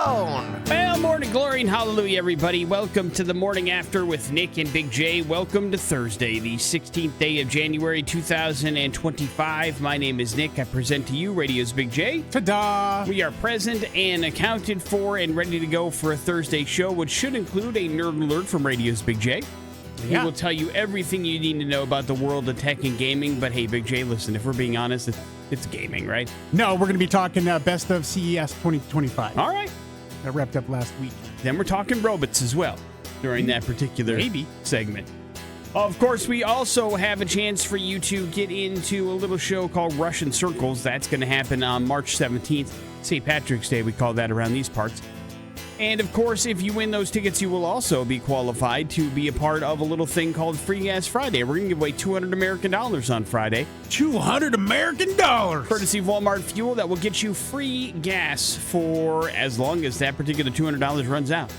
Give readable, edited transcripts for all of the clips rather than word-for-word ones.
zone. Well, morning glory and hallelujah, everybody. Welcome to the Morning After with Nick and Big J. Welcome to Thursday, the 16th day of January, 2025. My name is Nick. I present to you radio's Big J. Ta-da! We are present and accounted for and ready to go for a Thursday show, which should include a nerd alert from radio's Big J. He will tell you everything you need to know about the world of tech and gaming. But hey, Big J, listen, if we're being honest, it's gaming, right? No, we're going to be talking best of CES 2025. All right. That wrapped up last week. Then we're talking robots as well during that particular segment. Of course, we also have a chance for you to get into a little show called Russian Circles. That's going to happen on March 17th. St. Patrick's Day, we call that around these parts. And, of course, if you win those tickets, you will also be qualified to be a part of a little thing called Free Gas Friday. We're going to give away $200 American on Friday. $200 American dollars! Courtesy of Walmart Fuel that will get you free gas for as long as that particular $200 runs out.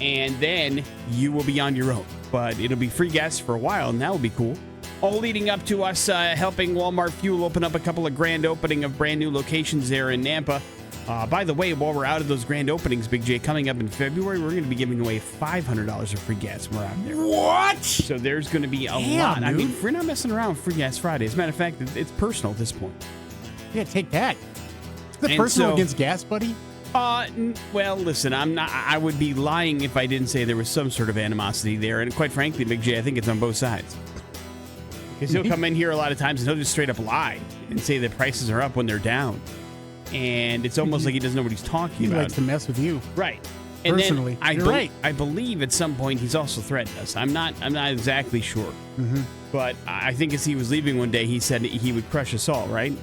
And then you will be on your own. But it'll be free gas for a while, and that will be cool. All leading up to us helping Walmart Fuel open up a couple of grand opening of brand new locations there in Nampa. By the way, while we're out of those grand openings, Big J, coming up in February, we're going to be giving away $500 of free gas when we're out there. What? So there's going to be a lot. Dude. I mean, we're not messing around with Free Gas Friday. As a matter of fact, it's personal at this point. Yeah, take that. Is the personal against gas, buddy? Well, listen, I would be lying if I didn't say there was some sort of animosity there. And quite frankly, Big J, I think it's on both sides. Because he'll come in here a lot of times and he'll just straight up lie and say that prices are up when they're down. And it's almost like he doesn't know what he's talking about. He likes to mess with you. Right. And personally. Then You're right. I believe at some point he's also threatened us. I'm not exactly sure. Mm-hmm. But I think as he was leaving one day, he said he would crush us all, right?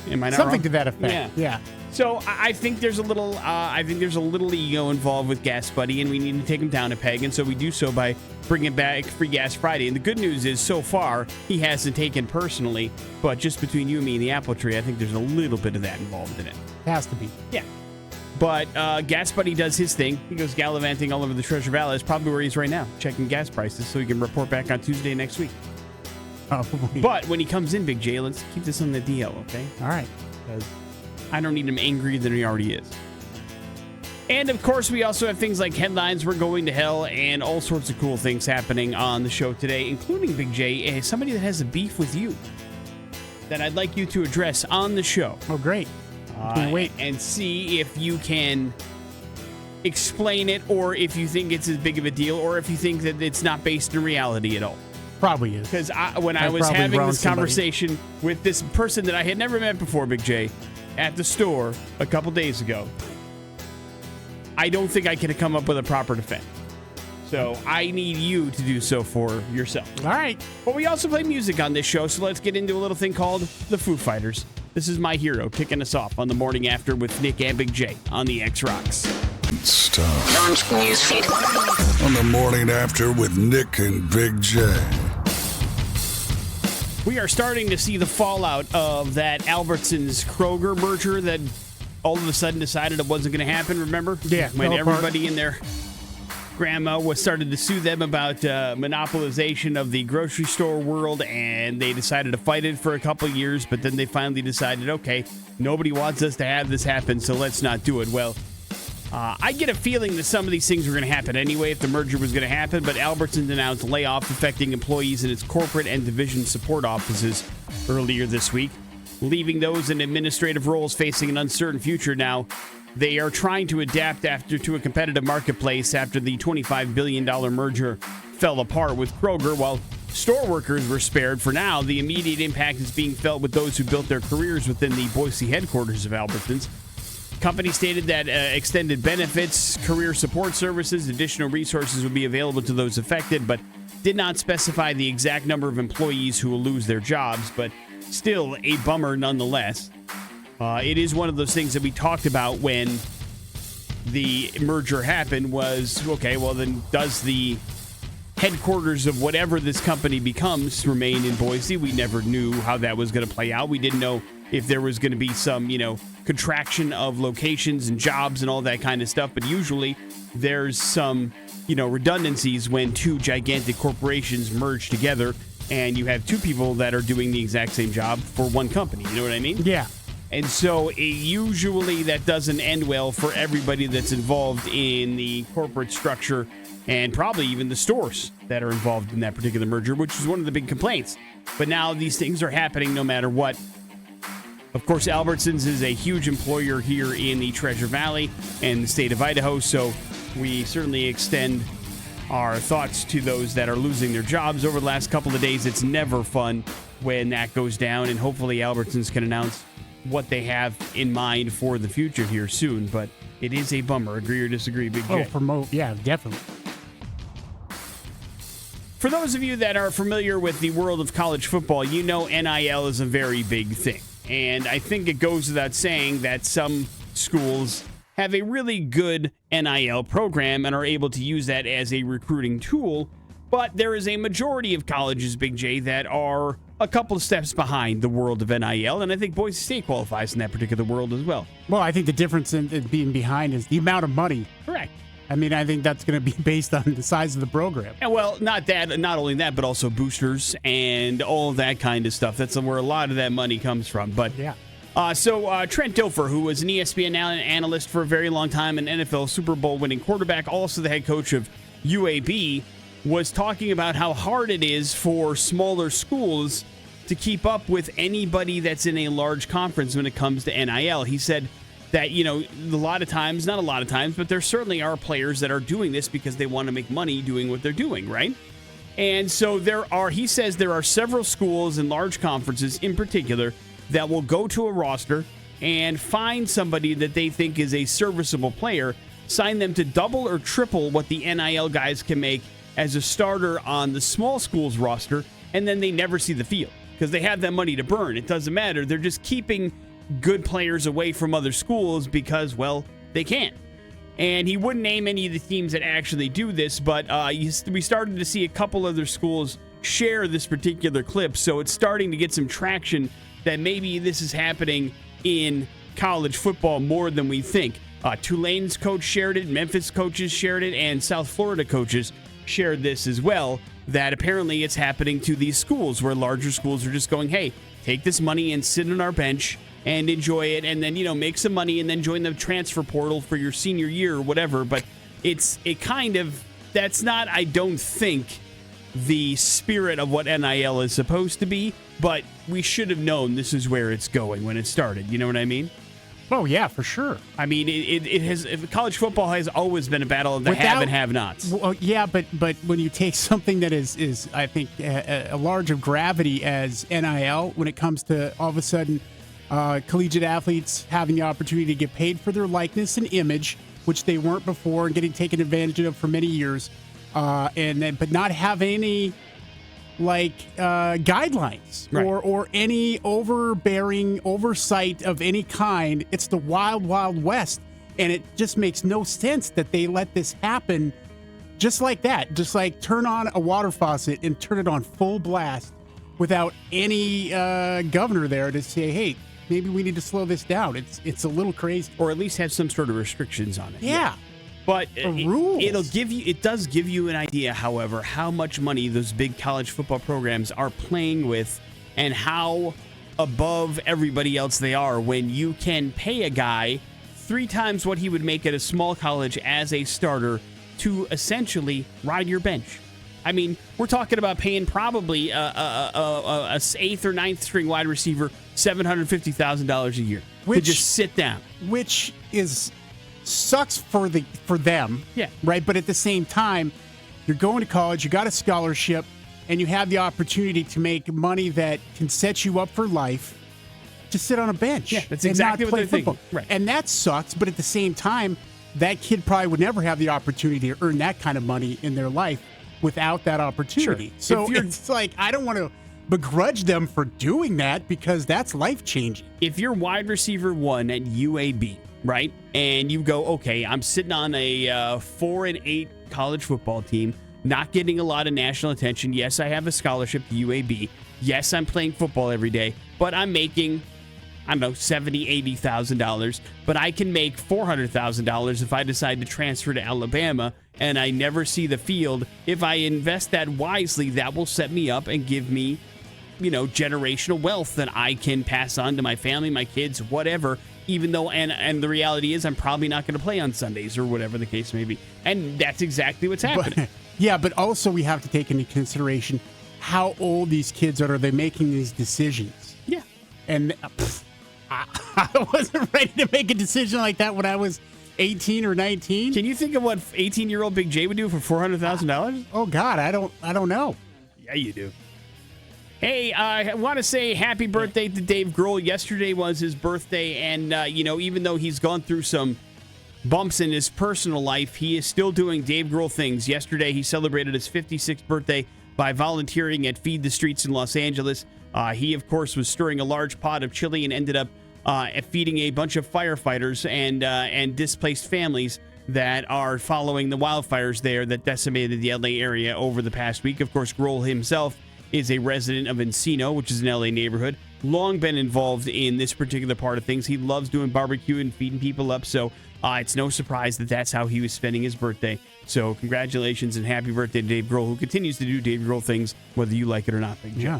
Am I not Something wrong? to that effect. Yeah. So I think there's a little ego involved with Gas Buddy, and we need to take him down a peg, and so we do so by bringing back Free Gas Friday. And the good news is, so far, he hasn't taken personally, but just between you and me and the apple tree, I think there's a little bit of that involved in it. Has to be. Yeah. But Gas Buddy does his thing. He goes gallivanting all over the Treasure Valley. That's probably where he's right now, checking gas prices, so he can report back on Tuesday next week. But when he comes in, Big J, let's keep this on the DL, okay? All right. Because I don't need him angrier than he already is. And, of course, we also have things like headlines, we're going to hell, and all sorts of cool things happening on the show today, including, Big J, somebody that has a beef with you that I'd like you to address on the show. Oh, great. Can't wait. And see if you can explain it, or if you think it's as big of a deal, or if you think that it's not based in reality at all. Probably is. Because when I was having this conversation with this person that I had never met before, Big J, at the store a couple days ago, I don't think I could come up with a proper defense. So I need you to do so for yourself. All right. But we also play music on this show, so let's get into a little thing called the Foo Fighters. This is My Hero kicking us off on the Morning After with Nick and Big J on the X-Rocks. Stuff. Launch newsfeed. On the Morning After with Nick and Big J. We are starting to see the fallout of that Albertsons-Kroger merger that all of a sudden decided it wasn't going to happen, remember? Yeah. When everybody and their grandma was started to sue them about monopolization of the grocery store world, and they decided to fight it for a couple of years, but then they finally decided, okay, nobody wants us to have this happen, so let's not do it. Well, I get a feeling that some of these things were going to happen anyway if the merger was going to happen, but Albertsons announced layoff affecting employees in its corporate and division support offices earlier this week, leaving those in administrative roles facing an uncertain future now. They are trying to adapt to a competitive marketplace after the $25 billion merger fell apart with Kroger. While store workers were spared for now, the immediate impact is being felt with those who built their careers within the Boise headquarters of Albertsons. Company stated that extended benefits, career support services, additional resources would be available to those affected, but did not specify the exact number of employees who will lose their jobs, but still a bummer nonetheless. It is one of those things that we talked about when the merger happened was, okay, well then does the headquarters of whatever this company becomes remain in Boise? We never knew how that was going to play out. We didn't know if there was going to be some, contraction of locations and jobs and all that kind of stuff. But usually there's some, redundancies when two gigantic corporations merge together and you have two people that are doing the exact same job for one company. You know what I mean? Yeah. And so usually that doesn't end well for everybody that's involved in the corporate structure and probably even the stores that are involved in that particular merger, which is one of the big complaints. But now these things are happening no matter what. Of course, Albertsons is a huge employer here in the Treasure Valley and the state of Idaho, so we certainly extend our thoughts to those that are losing their jobs over the last couple of days. It's never fun when that goes down, and hopefully Albertsons can announce what they have in mind for the future here soon. But it is a bummer. Agree or disagree, Big J? Yeah, definitely. For those of you that are familiar with the world of college football, you know NIL is a very big thing. And I think it goes without saying that some schools have a really good NIL program and are able to use that as a recruiting tool. But there is a majority of colleges, Big J, that are a couple of steps behind the world of NIL. And I think Boise State qualifies in that particular world as well. Well, I think the difference in being behind is the amount of money. Correct. I mean, I think that's going to be based on the size of the program. And well, not only that, but also boosters and all of that kind of stuff. That's where a lot of that money comes from. But yeah. So Trent Dilfer, who was an ESPN analyst for a very long time, an NFL Super Bowl winning quarterback, also the head coach of UAB, was talking about how hard it is for smaller schools to keep up with anybody that's in a large conference when it comes to NIL. He said that, not a lot of times, but there certainly are players that are doing this because they want to make money doing what they're doing, right? And so he says there are several schools and large conferences in particular that will go to a roster and find somebody that they think is a serviceable player, sign them to double or triple what the NIL guys can make as a starter on the small school's roster, and then they never see the field because they have that money to burn. It doesn't matter. They're just keeping good players away from other schools because, well, they can't. And he wouldn't name any of the teams that actually do this, but we started to see a couple other schools share this particular clip, so it's starting to get some traction that maybe this is happening in college football more than we think. Tulane's coach shared it, Memphis coaches shared it, and South Florida coaches shared this as well, that apparently it's happening to these schools where larger schools are just going, hey, take this money and sit on our bench and enjoy it, and then, make some money and then join the transfer portal for your senior year or whatever. But that's not, I don't think, the spirit of what NIL is supposed to be, but we should have known this is where it's going when it started. You know what I mean? Oh, yeah, for sure. I mean, college football has always been a battle of the have and have-nots. Well, yeah, but when you take something that is I think, a large of gravity as NIL, when it comes to all of a sudden collegiate athletes having the opportunity to get paid for their likeness and image, which they weren't before, and getting taken advantage of for many years, but not have any guidelines, right, or any overbearing oversight of any kind. It's the wild, wild west, and it just makes no sense that they let this happen just like that. Just like turn on a water faucet and turn it on full blast without any governor there to say, hey, maybe we need to slow this down. It's a little crazy. Or at least have some sort of restrictions on it. Yeah. But rules. It does give you an idea, however, how much money those big college football programs are playing with and how above everybody else they are when you can pay a guy 3 times what he would make at a small college as a starter to essentially ride your bench. I mean, we're talking about paying probably a 8th or 9th string wide receiver $750,000 a year to just sit down. Which sucks for them, yeah, right? But at the same time, you're going to college, you got a scholarship, and you have the opportunity to make money that can set you up for life to sit on a bench. Yeah, that's exactly what they're thinking. Right. And that sucks, but at the same time, that kid probably would never have the opportunity to earn that kind of money in their life without that opportunity. Sure. So it's like, I don't want to begrudge them for doing that because that's life-changing. If you're wide receiver 1 at UAB, right, and you go, okay, I'm sitting on a 4-8 college football team, not getting a lot of national attention. Yes, I have a scholarship to UAB. Yes, I'm playing football every day, but I'm making, I don't know, $70,000, $80,000, but I can make $400,000 if I decide to transfer to Alabama and I never see the field. If I invest that wisely, that will set me up and give me generational wealth that I can pass on to my family, my kids, whatever. Even though, and the reality is, I'm probably not going to play on Sundays or whatever the case may be. And that's exactly what's happening. But also we have to take into consideration how old these kids are. Are they making these decisions? Yeah. And I wasn't ready to make a decision like that when I was 18 or 19. Can you think of what 18-year-old Big J would do for $400,000? Oh God, I don't know. Yeah, you do. Hey, I want to say happy birthday to Dave Grohl. Yesterday was his birthday, and, even though he's gone through some bumps in his personal life, he is still doing Dave Grohl things. Yesterday, he celebrated his 56th birthday by volunteering at Feed the Streets in Los Angeles. He, of course, was stirring a large pot of chili and ended up feeding a bunch of firefighters and displaced families that are following the wildfires there that decimated the LA area over the past week. Of course, Grohl himself is a resident of Encino, which is an LA neighborhood. Long been involved in this particular part of things. He loves doing barbecue and feeding people up, so it's no surprise that that's how he was spending his birthday. So congratulations and happy birthday to Dave Grohl, who continues to do Dave Grohl things, whether you like it or not, Big J. Yeah.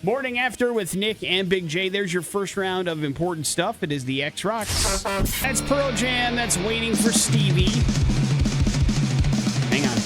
Morning After with Nick and Big J. There's your first round of important stuff. It is the X Rocks. That's Pearl Jam. That's Waiting for Stevie. Hang on.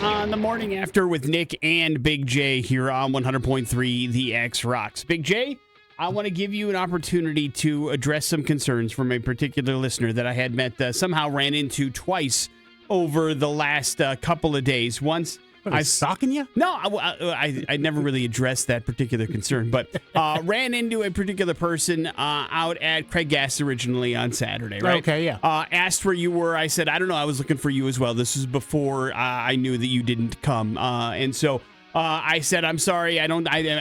On the Morning After with Nick and Big J here on 100.3 The X Rocks. Big J, I want to give you an opportunity to address some concerns from a particular listener that I had met, somehow ran into twice over the last couple of days. Once I stalking you? No, I never really addressed that particular concern, but ran into a particular person out at Craig Gas originally on Saturday, right? Okay, yeah. Asked where you were. I said, I don't know. I was looking for you as well. This was before I knew that you didn't come. And so I said, I'm sorry.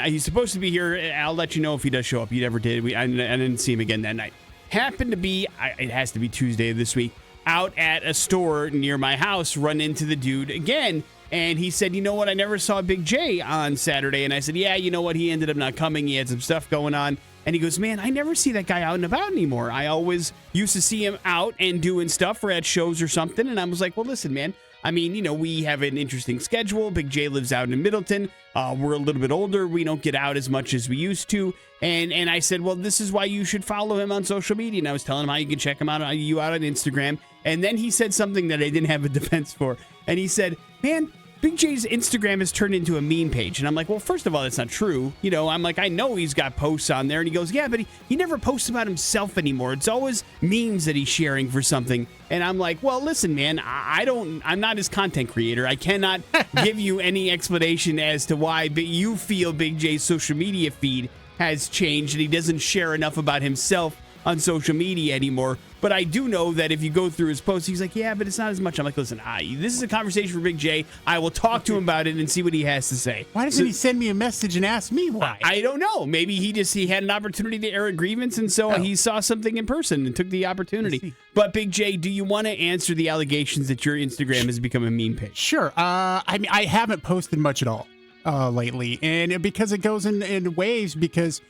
He's supposed to be here. I'll let you know if he does show up. He never did. I didn't see him again that night. Happened to be, it has to be Tuesday of this week, out at a store near my house, run into the dude again. And he said, you know what, I never saw Big J on Saturday. And I said, yeah, you know what, he ended up not coming. He had some stuff going on. And he goes, man, I never see that guy out and about anymore. I always used to see him out and doing stuff or at shows or something. And I was like, well, listen, man, I mean, we have an interesting schedule. Big J lives out in Middleton. We're a little bit older. We don't get out as much as we used to. And I said, well, this is why you should follow him on social media. And I was telling him how you can check him out on Instagram. And then he said something that I didn't have a defense for. And he said, man, Big J's Instagram has turned into a meme page. And I'm like, well, first of all, that's not true. I'm like, I know he's got posts on there. And he goes, yeah, but he never posts about himself anymore. It's always memes that he's sharing for something. And I'm like, well, listen, man, I'm not his content creator. I cannot give you any explanation as to why you feel Big J's social media feed has changed and he doesn't share enough about himself on social media anymore. But I do know that if you go through his posts, he's like, yeah, but it's not as much. I'm like, listen, this is a conversation for Big J. I will talk to him about it and see what he has to say. Why doesn't he send me a message and ask me why? I don't know. Maybe he had an opportunity to air a grievance, and so he saw something in person and took the opportunity. But Big J, do you want to answer the allegations that your Instagram has become a meme page? Sure. I mean, I haven't posted much at all lately, and because it goes in waves, because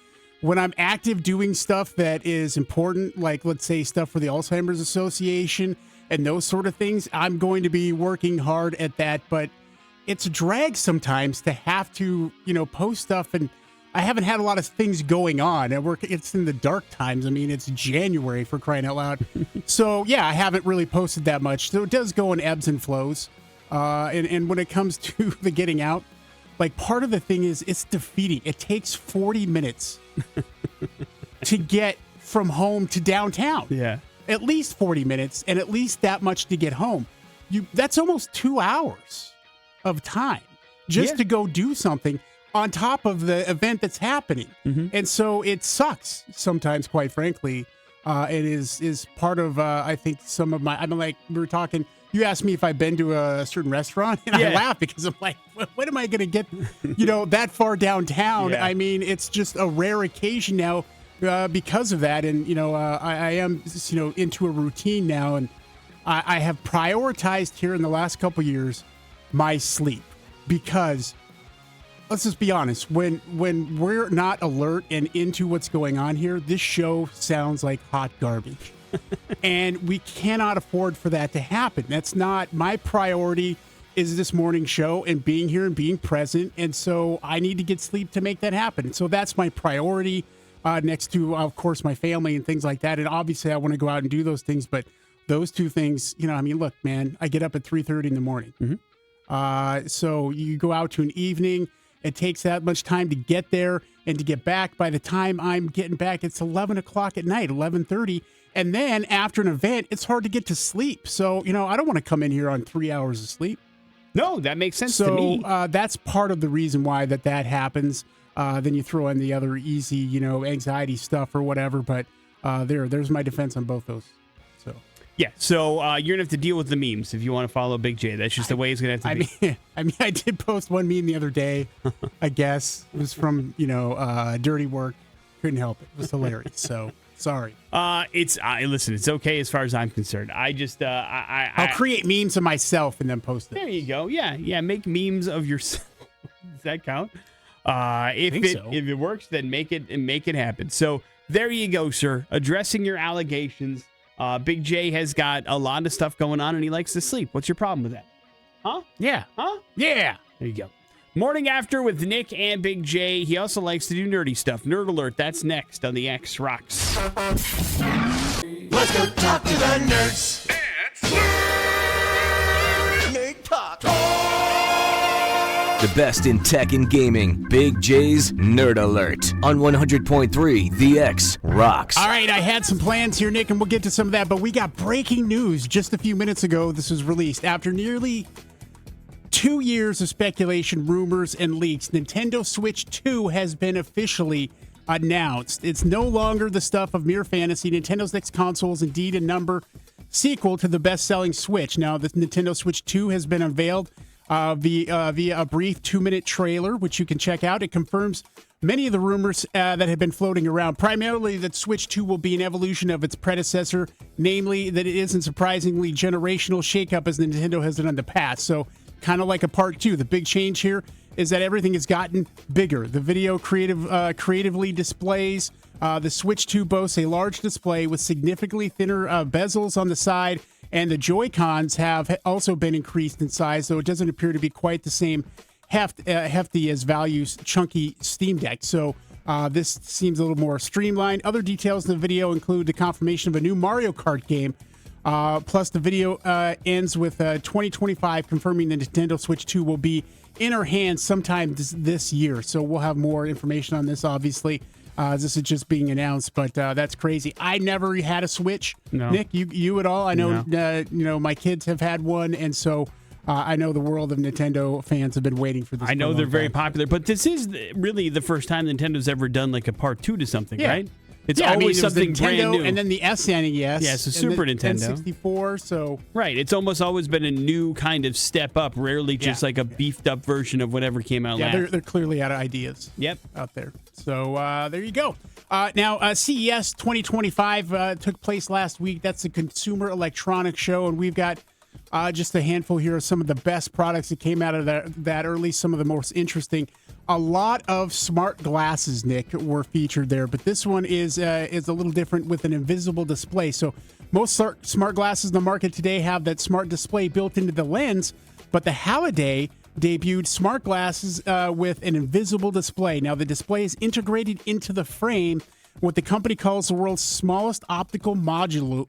when I'm active doing stuff that is important, like let's say stuff for the Alzheimer's Association and those sort of things, I'm going to be working hard at that. But it's a drag sometimes to have to, post stuff. And I haven't had a lot of things going on. It's in the dark times. I mean, it's January, for crying out loud. So, yeah, I haven't really posted that much. So it does go in ebbs and flows. And when it comes to the getting out, like part of the thing is it's defeating. It takes 40 minutes to get from home to downtown. Yeah. At least 40 minutes and at least that much to get home. That's almost 2 hours of time just to go do something on top of the event that's happening. Mm-hmm. And so it sucks sometimes, quite frankly. It is part of, I think, some of my, I mean, like we were talking, you asked me if I've been to a certain restaurant, and I laugh because I'm like, when am I going to get, that far downtown? Yeah. I mean, it's just a rare occasion now because of that. And, I am, into a routine now. And I have prioritized here in the last couple years my sleep because let's just be honest, when we're not alert and into what's going on here, this show sounds like hot garbage. And we cannot afford for that to happen. That's not my priority is this morning show and being here and being present. And so I need to get sleep to make that happen. So that's my priority next to, of course, my family and things like that. And obviously I want to go out and do those things. But those two things, I mean, look, man, I get up at 3:30 in the morning. Mm-hmm. So you go out to an evening. It takes that much time to get there and to get back. By the time I'm getting back, it's 11 o'clock at night, 11:30. And then after an event, it's hard to get to sleep. So, I don't want to come in here on 3 hours of sleep. No, that makes sense to me. So that's part of the reason why that happens. Then you throw in the other easy, anxiety stuff or whatever. But there's my defense on both those. So yeah, so you're gonna have to deal with the memes if you want to follow Big J. That's just the way it's gonna have to be. I mean, I did post one meme the other day. I guess it was from Dirty Work. Couldn't help it. It was hilarious. So. Sorry. Listen, it's okay as far as I'm concerned. I just I'll create memes of myself and then post it. There you go. Yeah. Make memes of yourself. Does that count? If it works, then make it happen. So there you go, sir. Addressing your allegations. Big J has got a lot of stuff going on and he likes to sleep. What's your problem with that? Huh? Yeah. Huh? Yeah. There you go. Morning After with Nick and Big J. He also likes to do nerdy stuff. Nerd Alert, that's next on the X Rocks. Let's go talk to the nerds. Nerd Talk. The best in tech and gaming. Big J's Nerd Alert on 100.3 The X Rocks. All right, I had some plans here, Nick, and we'll get to some of that, but we got breaking news just a few minutes ago. This was released after nearly 2 years of speculation, rumors, and leaks. Nintendo Switch 2 has been officially announced. It's no longer the stuff of mere fantasy. Nintendo's next console is indeed a number sequel to the best-selling Switch. Now, the Nintendo Switch 2 has been unveiled via a brief 2-minute trailer, which you can check out. It confirms many of the rumors that have been floating around, primarily that Switch 2 will be an evolution of its predecessor, namely that it isn't surprisingly generational shakeup as Nintendo has done in the past. So, kind of like a part 2. The big change here is that everything has gotten bigger. The video creatively displays. The Switch 2 boasts a large display with significantly thinner bezels on the side, and the Joy-Cons have also been increased in size, though it doesn't appear to be quite the same hefty as Value's chunky Steam Deck. So this seems a little more streamlined. Other details in the video include the confirmation of a new Mario Kart game. Plus, the video ends with 2025, confirming the Nintendo Switch 2 will be in our hands sometime this year. So we'll have more information on this, obviously. This is just being announced, but that's crazy. I never had a Switch. No. Nick, you at all? I know, my kids have had one, and so I know the world of Nintendo fans have been waiting for this. I know they're very popular, but this is really the first time Nintendo's ever done like a part 2 to something, right? It's always something brand new. And then the SNES. Yeah, so Super Nintendo. N64, so. Right. It's almost always been a new kind of step up, rarely just like a beefed up version of whatever came out last. Yeah, they're clearly out of ideas out there. So there you go. Now, CES 2025 took place last week. That's the Consumer Electronics Show, and we've got just a handful here of some of the best products that came out of that, or at least some of the most interesting. A lot of smart glasses, Nick, were featured there, but this one is a little different with an invisible display. So most smart glasses in the market today have that smart display built into the lens, but the Halliday debuted smart glasses with an invisible display. Now, the display is integrated into the frame, what the company calls the world's smallest optical module,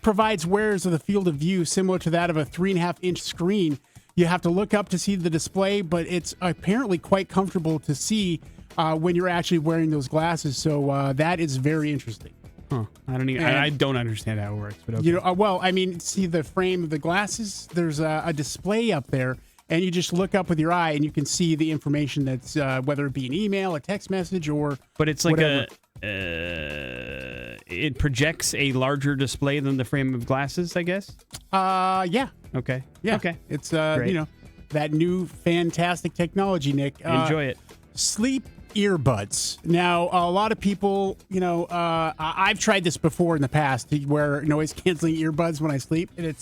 provides wearers with a field of view similar to that of a 3.5-inch screen. You have to look up to see the display, but it's apparently quite comfortable to see when you're actually wearing those glasses. So that is very interesting. Huh. I don't understand how it works, but okay. See the frame of the glasses. There's a display up there, and you just look up with your eye, and you can see the information that's whether it be an email, a text message, or. But it's like whatever. It projects a larger display than the frame of glasses, I guess. Yeah. Okay. Yeah. Okay. It's that new fantastic technology, Nick. Enjoy it. Sleep earbuds. Now, a lot of people, I've tried this before in the past to wear noise canceling earbuds when I sleep, and it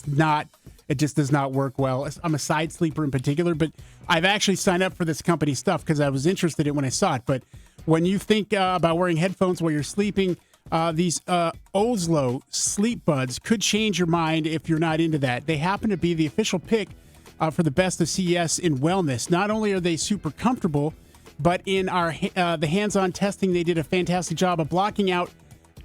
just does not work well. I'm a side sleeper in particular, but I've actually signed up for this company Stuff because I was interested in it when I saw it. But when you think about wearing headphones while you're sleeping, These Oslo sleep buds could change your mind if you're not into that. They happen to be the official pick for the best of CES in wellness. Not only are they super comfortable, but in the hands-on testing, they did a fantastic job of blocking out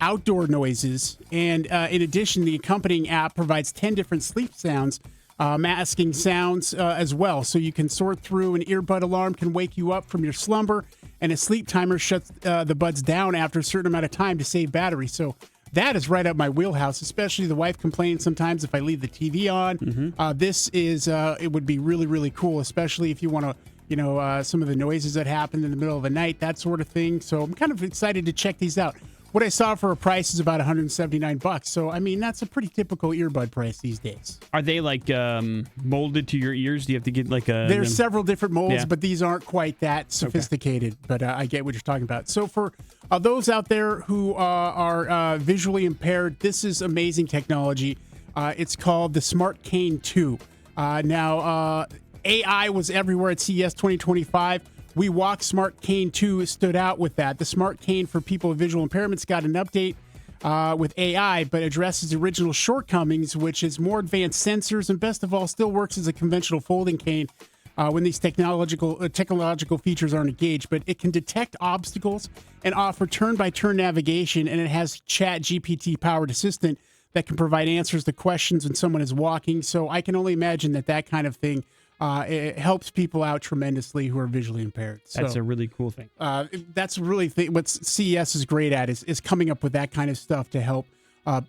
outdoor noises. And in addition, the accompanying app provides 10 different sleep sounds, masking sounds as well. So you can sort through. An earbud alarm can wake you up from your slumber, and a sleep timer shuts the buds down after a certain amount of time to save battery. So that is right up my wheelhouse, especially the wife complains sometimes if I leave the TV on. This is, it would be really, really cool, especially if you want to, some of the noises that happen in the middle of the night, that sort of thing. So I'm kind of excited to check these out. What I saw for a price is about $179. So, I mean, that's a pretty typical earbud price these days. Are they like molded to your ears? Do you have to get like a... There's several different molds, but these aren't quite that sophisticated. Okay. But I get what you're talking about. So for those out there who are visually impaired, this is amazing technology. It's called the Smart Cane 2. Now, AI was everywhere at CES 2025. We Walk Smart Cane 2 stood out with that. The Smart Cane for people with visual impairments got an update with AI, but addresses the original shortcomings, which is more advanced sensors, and best of all, still works as a conventional folding cane when these technological features aren't engaged. But it can detect obstacles and offer turn-by-turn navigation, and it has Chat GPT-powered assistant that can provide answers to questions when someone is walking. So I can only imagine that kind of thing it helps people out tremendously who are visually impaired. So, that's a really cool thing. That's really what CES is great at is coming up with that kind of stuff to help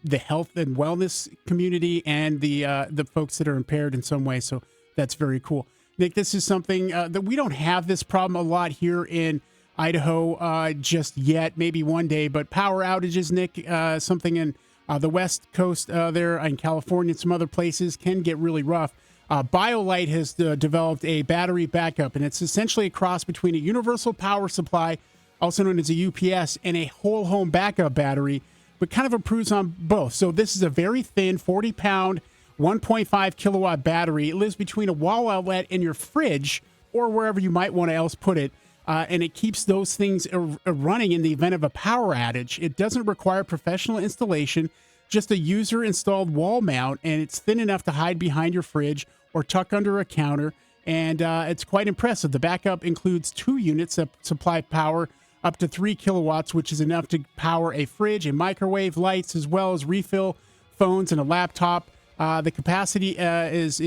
the health and wellness community and the folks that are impaired in some way. So that's very cool. Nick, this is something that we don't have this problem a lot here in Idaho just yet. Maybe one day, but power outages, Nick, something in the West Coast there in California and some other places can get really rough. BioLite has developed a battery backup, and it's essentially a cross between a universal power supply, also known as a UPS, and a whole home backup battery, but kind of improves on both. So this is a very thin 40-pound, 1.5 kilowatt battery. It lives between a wall outlet and your fridge or wherever you might want to else put it, and it keeps those things running in the event of a power outage. It doesn't require professional installation, just a user-installed wall mount, and it's thin enough to hide behind your fridge or tuck under a counter, and it's quite impressive. The backup includes 2 units that supply power up to 3 kilowatts, which is enough to power a fridge, a microwave, lights, as well as refill phones and a laptop. The capacity is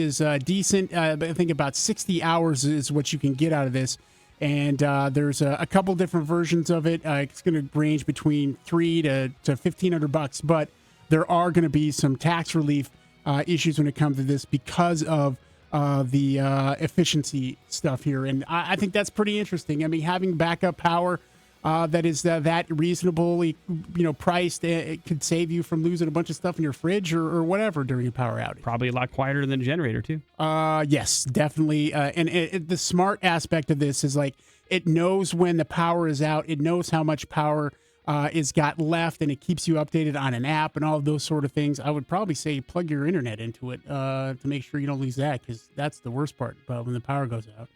decent. I think about 60 hours is what you can get out of this, and there's a couple different versions of it. It's going to range between $300 to $1,500, but there are going to be some tax relief issues when it comes to this because of the efficiency stuff here. And I think that's pretty interesting. I mean, having backup power that is that reasonably, priced, it could save you from losing a bunch of stuff in your fridge or whatever during a power outage. Probably a lot quieter than a generator, too. Yes, definitely. And the smart aspect of this is like it knows when the power is out. It knows how much power is got left, and it keeps you updated on an app and all of those sort of things. I would probably say plug your internet into it to make sure you don't lose that, because that's the worst part about when the power goes out.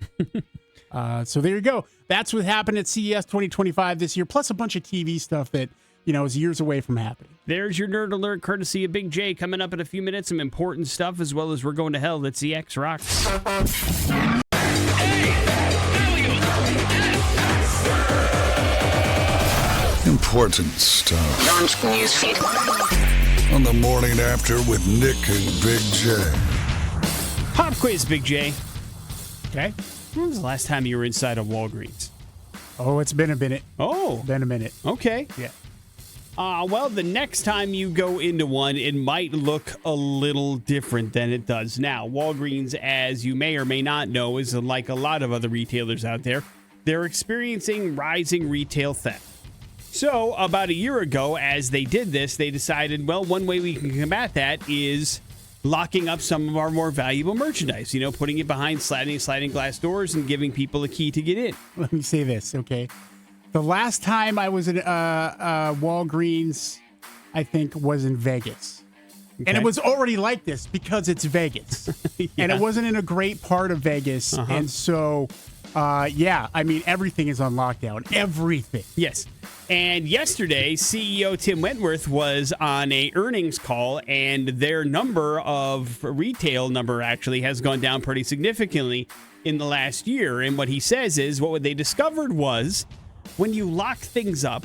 So there you go. That's what happened at CES 2025 this year, plus a bunch of TV stuff that is years away from happening. There's your Nerd Alert, courtesy of Big J. Coming up in a few minutes, some important stuff, as well as We're Going to Hell. That's ZX Rocks. Important stuff. Launch newsfeed. On the morning after with Nick and Big J. Pop quiz, Big J. Okay. When was the last time you were inside a Walgreens? Oh, it's been a minute. Oh. Been a minute. Okay. Yeah. Well, the next time you go into one, it might look a little different than it does now. Walgreens, as you may or may not know, is like a lot of other retailers out there. They're experiencing rising retail theft. So about a year ago, as they did this, they decided, well, one way we can combat that is locking up some of our more valuable merchandise, putting it behind sliding glass doors and giving people a key to get in. Let me say this, okay? The last time I was at Walgreens, I think, was in Vegas. Okay. And it was already like this because it's Vegas. Yeah. And it wasn't in a great part of Vegas. Uh-huh. And so Yeah, I mean, everything is on lockdown. Everything. Yes. And yesterday, CEO Tim Wentworth was on a earnings call, and their retail number actually has gone down pretty significantly in the last year. And what he says is what they discovered was when you lock things up,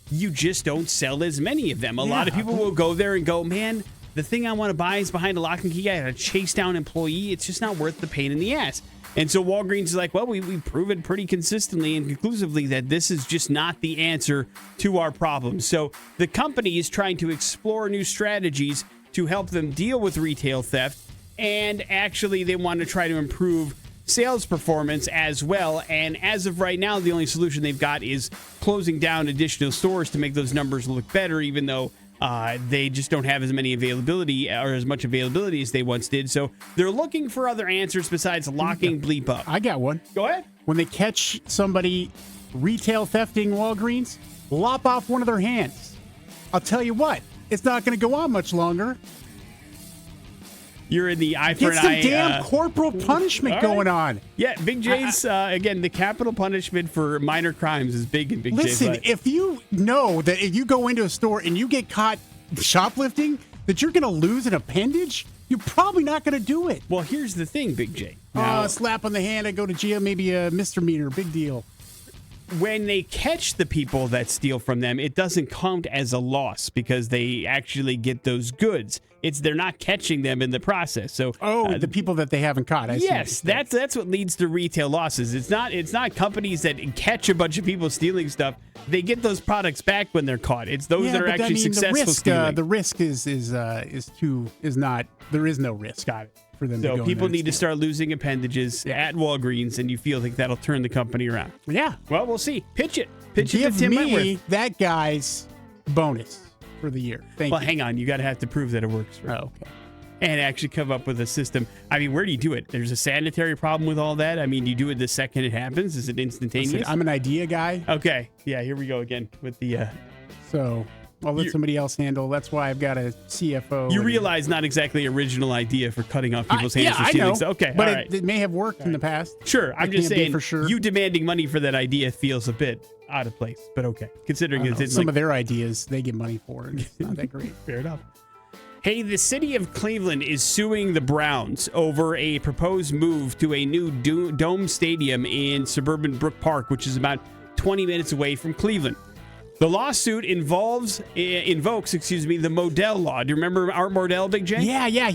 you just don't sell as many of them. A lot of people will go there and go, man, the thing I want to buy is behind a lock and key. I got to chase down an employee. It's just not worth the pain in the ass. And so Walgreens is like, well, we've proven pretty consistently and conclusively that this is just not the answer to our problems. So the company is trying to explore new strategies to help them deal with retail theft. And actually, they want to try to improve sales performance as well. And as of right now, the only solution they've got is closing down additional stores to make those numbers look better, even though they just don't have as many availability or as much availability as they once did. So they're looking for other answers besides locking bleep up. I got one. Go ahead. When they catch somebody retail thefting Walgreens, lop off one of their hands. I'll tell you what, it's not going to go on much longer. You're in the eye for Get an some eye. damn corporal punishment going on. Yeah, Big J's, again, the capital punishment for minor crimes is big in Big J's life. Listen, if you know that if you go into a store and you get caught shoplifting, that you're going to lose an appendage, you're probably not going to do it. Well, here's the thing, Big J. Now, Slap on the hand, I go to jail, maybe a misdemeanor, big deal. when they catch the people that steal from them, it doesn't count as a loss because they actually get those goods. They're not catching them in the process. So the people that they haven't caught. Yes, that's what leads to retail losses. It's not companies that catch a bunch of people stealing stuff. They get those products back when they're caught. It's those that are actually successful stealing. The risk is not. There is no risk for them. So to go people in need to start losing appendages at Walgreens, and you feel like that'll turn the company around. Yeah. Well, we'll see. Pitch it Give to Tim me Wentworth. that guy's bonus for the year. Thank you. Well, hang on. You got to have to prove that it works. Right? Oh, okay. And actually come up with a system. I mean, where do you do it? There's a sanitary problem with all that. I mean, do you do it the second it happens? Is it instantaneous? Listen, I'm an idea guy. Okay. Yeah, here we go again with the... So I'll let somebody else handle. That's why I've got a CFO. You realize not exactly original idea for cutting off people's hands for stealing stuff. Okay, but all right. it may have worked in the past. Sure, I'm just saying for sure. You demanding money for that idea feels a bit out of place, but okay. Considering it's some of their ideas they get money for, and it's not that great. Fair enough. Hey, the city of Cleveland is suing the Browns over a proposed move to a new dome stadium in suburban Brook Park, which is about 20 minutes away from Cleveland. The lawsuit invokes the Modell Law. Do you remember Art Modell, Big J? Yeah.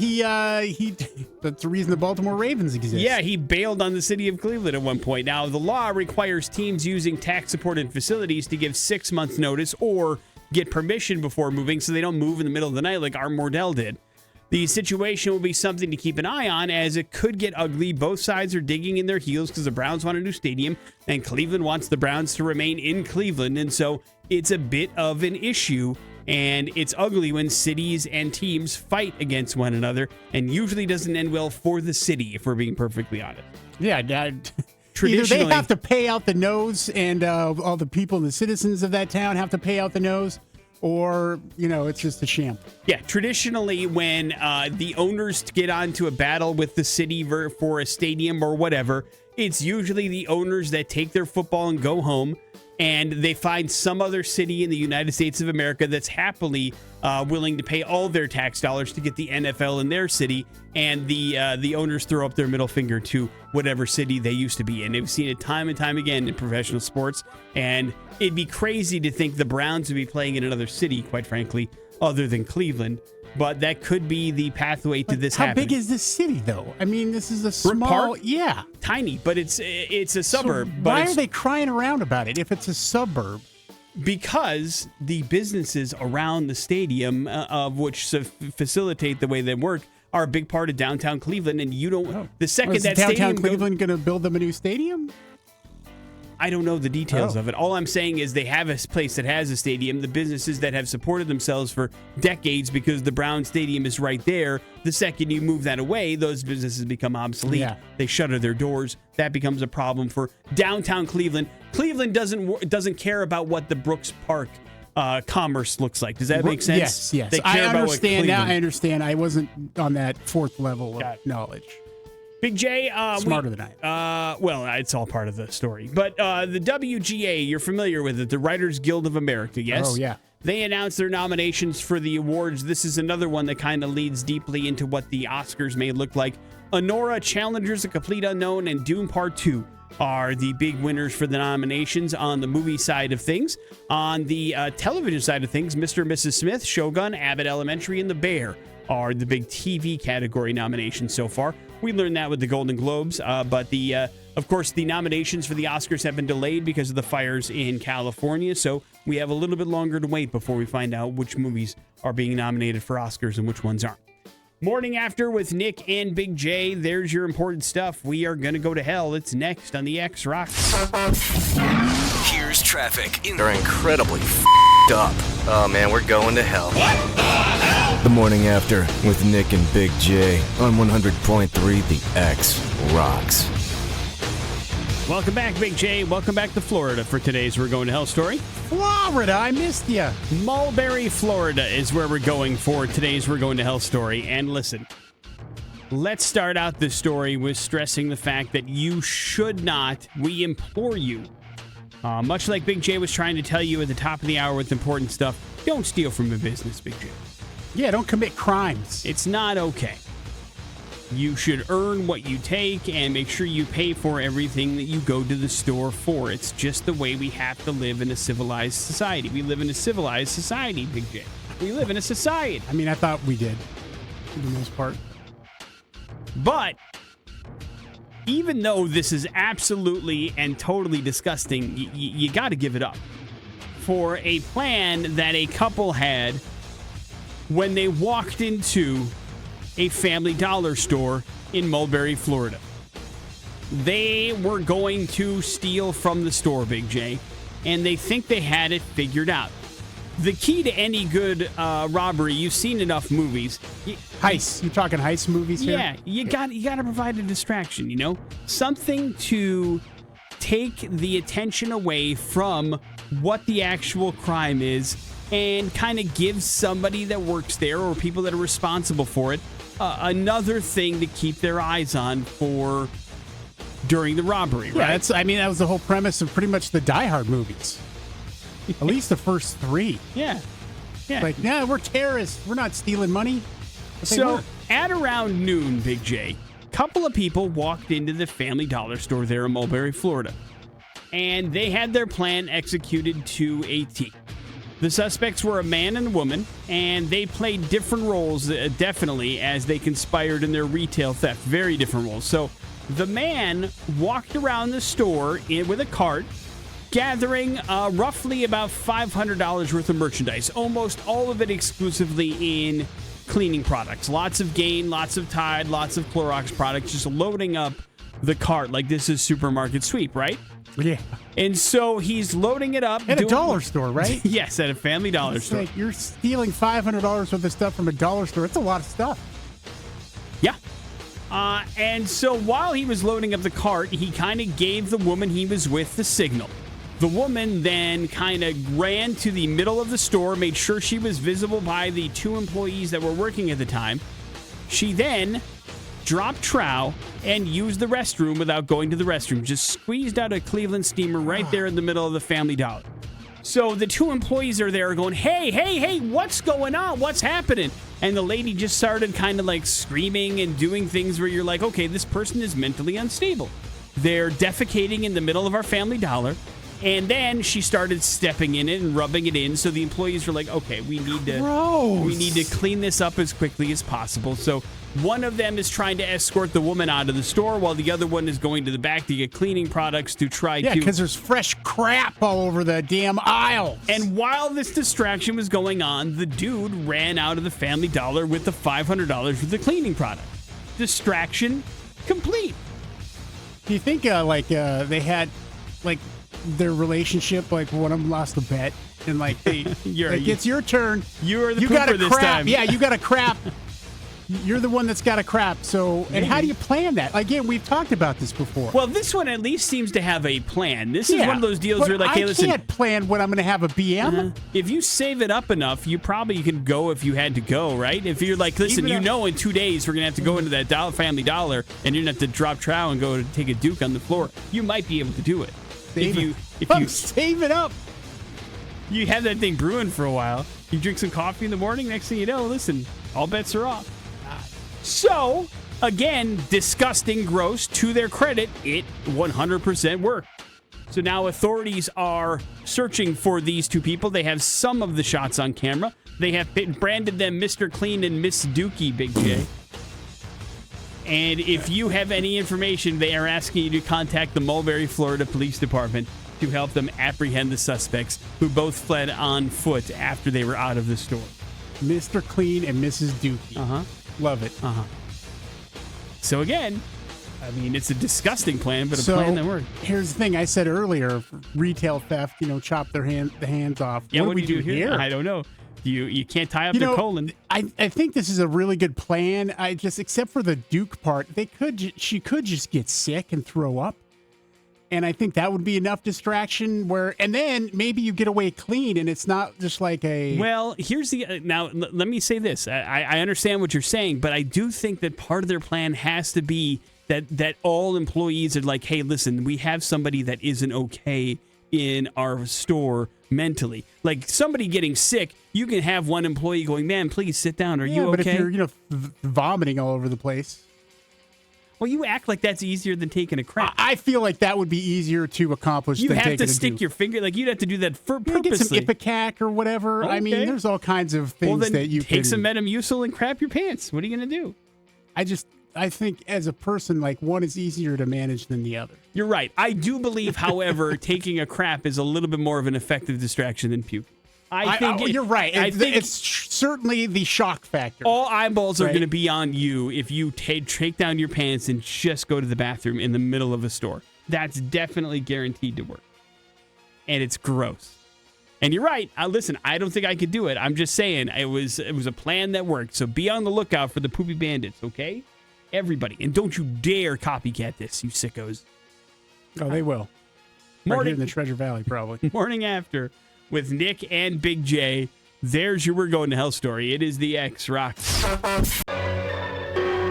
He. That's the reason the Baltimore Ravens exist. Yeah, he bailed on the city of Cleveland at one point. Now, the law requires teams using tax-supported facilities to give 6 months' notice or get permission before moving so they don't move in the middle of the night like Art Modell did. The situation will be something to keep an eye on as it could get ugly. Both sides are digging in their heels because the Browns want a new stadium and Cleveland wants the Browns to remain in Cleveland. And so it's a bit of an issue, and it's ugly when cities and teams fight against one another, and usually doesn't end well for the city, if we're being perfectly honest. Yeah, either they have to pay out the nose, and all the people and the citizens of that town have to pay out the nose, or, it's just a sham. Yeah, traditionally when the owners get onto a battle with the city for a stadium or whatever, it's usually the owners that take their football and go home, and they find some other city in the United States of America that's happily willing to pay all their tax dollars to get the NFL in their city, and the owners throw up their middle finger to whatever city they used to be in. They've seen it time and time again in professional sports, and it'd be crazy to think the Browns would be playing in another city, quite frankly, other than Cleveland. But that could be the pathway to this happening. How big is this city, though? I mean, this is a Brook small... Park? Yeah. Tiny, but it's a suburb. So why are they crying around about it if it's a suburb? Because the businesses around the stadium, of which facilitate the way they work, are a big part of downtown Cleveland, and you don't... Oh. The second Is that downtown stadium... Cleveland going to build them a new stadium? I don't know the details of it. All I'm saying is they have a place that has a stadium. The businesses that have supported themselves for decades because the Brown Stadium is right there. The second you move that away, those businesses become obsolete. Yeah. They shutter their doors. That becomes a problem for downtown Cleveland. Cleveland doesn't care about what the Brooks Park commerce looks like. Does that make sense? Yes. They care I about understand what now. Cleveland. I understand. I wasn't on that fourth level of knowledge. Big J, Smarter than I am. well, it's all part of the story. But the WGA, you're familiar with it, the Writers Guild of America, yes? Oh, yeah. They announced their nominations for the awards. This is another one that kind of leads deeply into what the Oscars may look like. Honora, Challengers, A Complete Unknown, and Dune Part 2 are the big winners for the nominations on the movie side of things. On the television side of things, Mr. and Mrs. Smith, Shogun, Abbott Elementary, and The Bear are the big TV category nominations so far. We learned that with the Golden Globes, but of course, the nominations for the Oscars have been delayed because of the fires in California, so we have a little bit longer to wait before we find out which movies are being nominated for Oscars and which ones aren't. Morning After with Nick and Big J. There's your important stuff. We are going to go to hell. It's next on the X Rocks. Here's traffic. They're incredibly f***ed up. Oh man, we're going to hell. The Morning After with Nick and Big J on 100.3 The X Rocks. Welcome back, Big J. Welcome back to Florida for today's We're Going to Hell story. Florida, I missed you. Mulberry, Florida is where we're going for today's We're Going to Hell story. And listen, let's start out this story with stressing the fact that you should not, we implore you, much like Big J was trying to tell you at the top of the hour with important stuff, don't steal from a business, Big J. Yeah, don't commit crimes. It's not okay. You should earn what you take and make sure you pay for everything that you go to the store for. It's just the way we have to live in a civilized society. We live in a civilized society, Big J. We live in a society. I mean, I thought we did, for the most part. But even though this is absolutely and totally disgusting, you got to give it up for a plan that a couple had when they walked into a Family Dollar store in Mulberry, Florida. They were going to steal from the store, Big J, and they think they had it figured out. The key to any good robbery, you've seen enough movies. Heist. You're talking heist movies here? Yeah, you got to provide a distraction, you know? Something to take the attention away from what the actual crime is and kind of give somebody that works there or people that are responsible for it another thing to keep their eyes on for during the robbery, right? Yeah, that was the whole premise of pretty much the Die Hard movies. At least the first three. Yeah. Like, we're terrorists. We're not stealing money. But so, at around noon, Big J, a couple of people walked into the Family Dollar store there in Mulberry, Florida. And they had their plan executed to a T. The suspects were a man and a woman, and they played different roles, definitely, as they conspired in their retail theft. Very different roles. So, the man walked around the store with a cart, gathering roughly about $500 worth of merchandise, almost all of it exclusively in cleaning products. Lots of Gain, lots of Tide, lots of Clorox products, just loading up the cart like this is supermarket sweep, right? Yeah. And so he's loading it up. At a dollar store, right? Yes, at a Family Dollar store. Like you're stealing $500 worth of stuff from a dollar store. It's a lot of stuff. Yeah. And so while he was loading up the cart, he kind of gave the woman he was with the signal. The woman then kind of ran to the middle of the store, made sure she was visible by the two employees that were working at the time. She then dropped trow and used the restroom without going to the restroom. Just squeezed out a Cleveland steamer right there in the middle of the Family Dollar. So the two employees are there going, hey, what's going on? What's happening? And the lady just started kind of like screaming and doing things where you're like, okay, this person is mentally unstable. They're defecating in the middle of our Family Dollar. And then she started stepping in it and rubbing it in. So the employees were like, okay, we need to clean this up as quickly as possible. So one of them is trying to escort the woman out of the store while the other one is going to the back to get cleaning products to try to... Yeah, because there's fresh crap all over the damn aisles. And while this distraction was going on, the dude ran out of the Family Dollar with the $500 worth of cleaning product. Distraction complete. Do you think they had their relationship, like one of them lost a bet and it's your turn. You're the pooper this time. Yeah, you got a crap You're the one that's got a crap. So, and how do you plan that? Again, we've talked about this before. Well, this one at least seems to have a plan. This is one of those deals where, like, hey, listen. I can't plan when I'm going to have a BM. If you save it up enough, you probably can go if you had to go, right? If you're like, listen, in 2 days we're going to have to go into that Family Dollar and you're going to have to drop trow and go to take a Duke on the floor, you might be able to do it. If you save it up. You have that thing brewing for a while. You drink some coffee in the morning. Next thing you know, listen, all bets are off. So, again, disgusting, gross. To their credit, it 100% worked. So now authorities are searching for these two people. They have some of the shots on camera. They have branded them Mr. Clean and Miss Dookey, Big J. And if you have any information, they are asking you to contact the Mulberry, Florida Police Department to help them apprehend the suspects who both fled on foot after they were out of the store. Mr. Clean and Mrs. Dookey. Love it. So again, I mean, it's a disgusting plan, but a plan that worked. Here's the thing I said earlier: retail theft. Chop the hands off. Yeah, what do we do here? I don't know. You can't tie up their colon. I think this is a really good plan. Except for the Duke part, she could just get sick and throw up. And I think that would be enough distraction and then maybe you get away clean and it's not just like a... Well, here's now let me say this. I understand what you're saying, but I do think that part of their plan has to be that all employees are like, hey, listen, we have somebody that isn't okay in our store mentally. Like somebody getting sick, you can have one employee going, man, please sit down. Are you okay? But if you're, vomiting all over the place... Well, you act like that's easier than taking a crap. I feel like that would be easier to accomplish than taking a You have to stick your finger, like you'd have to do that purposely. Get some Ipecac or whatever. Okay. I mean, there's all kinds of things that you can... take some Metamucil and crap your pants. What are you going to do? I think as a person, like one is easier to manage than the other. You're right. I do believe, however, taking a crap is a little bit more of an effective distraction than puke. You're right. I think it's certainly the shock factor. All eyeballs are going to be on you if you take down your pants and just go to the bathroom in the middle of a store. That's definitely guaranteed to work. And it's gross. And you're right. Listen, I don't think I could do it. I'm just saying it was a plan that worked. So be on the lookout for the poopy bandits, okay? Everybody. And don't you dare copycat this, you sickos. Oh, they will. Right here in the Treasure Valley, probably. Morning after. With Nick and Big J. There's your We're Going to Hell story. It is the X Rocks.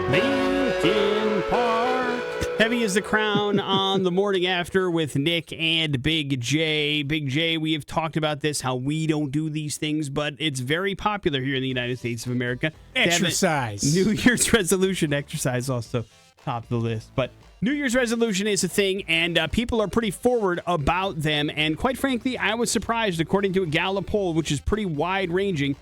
Lincoln Park. Heavy is the crown on the morning after with Nick and Big J. Big J, we have talked about this, how we don't do these things, but it's very popular here in the United States of America. Exercise. New Year's resolution exercise also top the list. But New Year's resolution is a thing, and people are pretty forward about them. And quite frankly, I was surprised, according to a Gallup poll, which is pretty wide-ranging.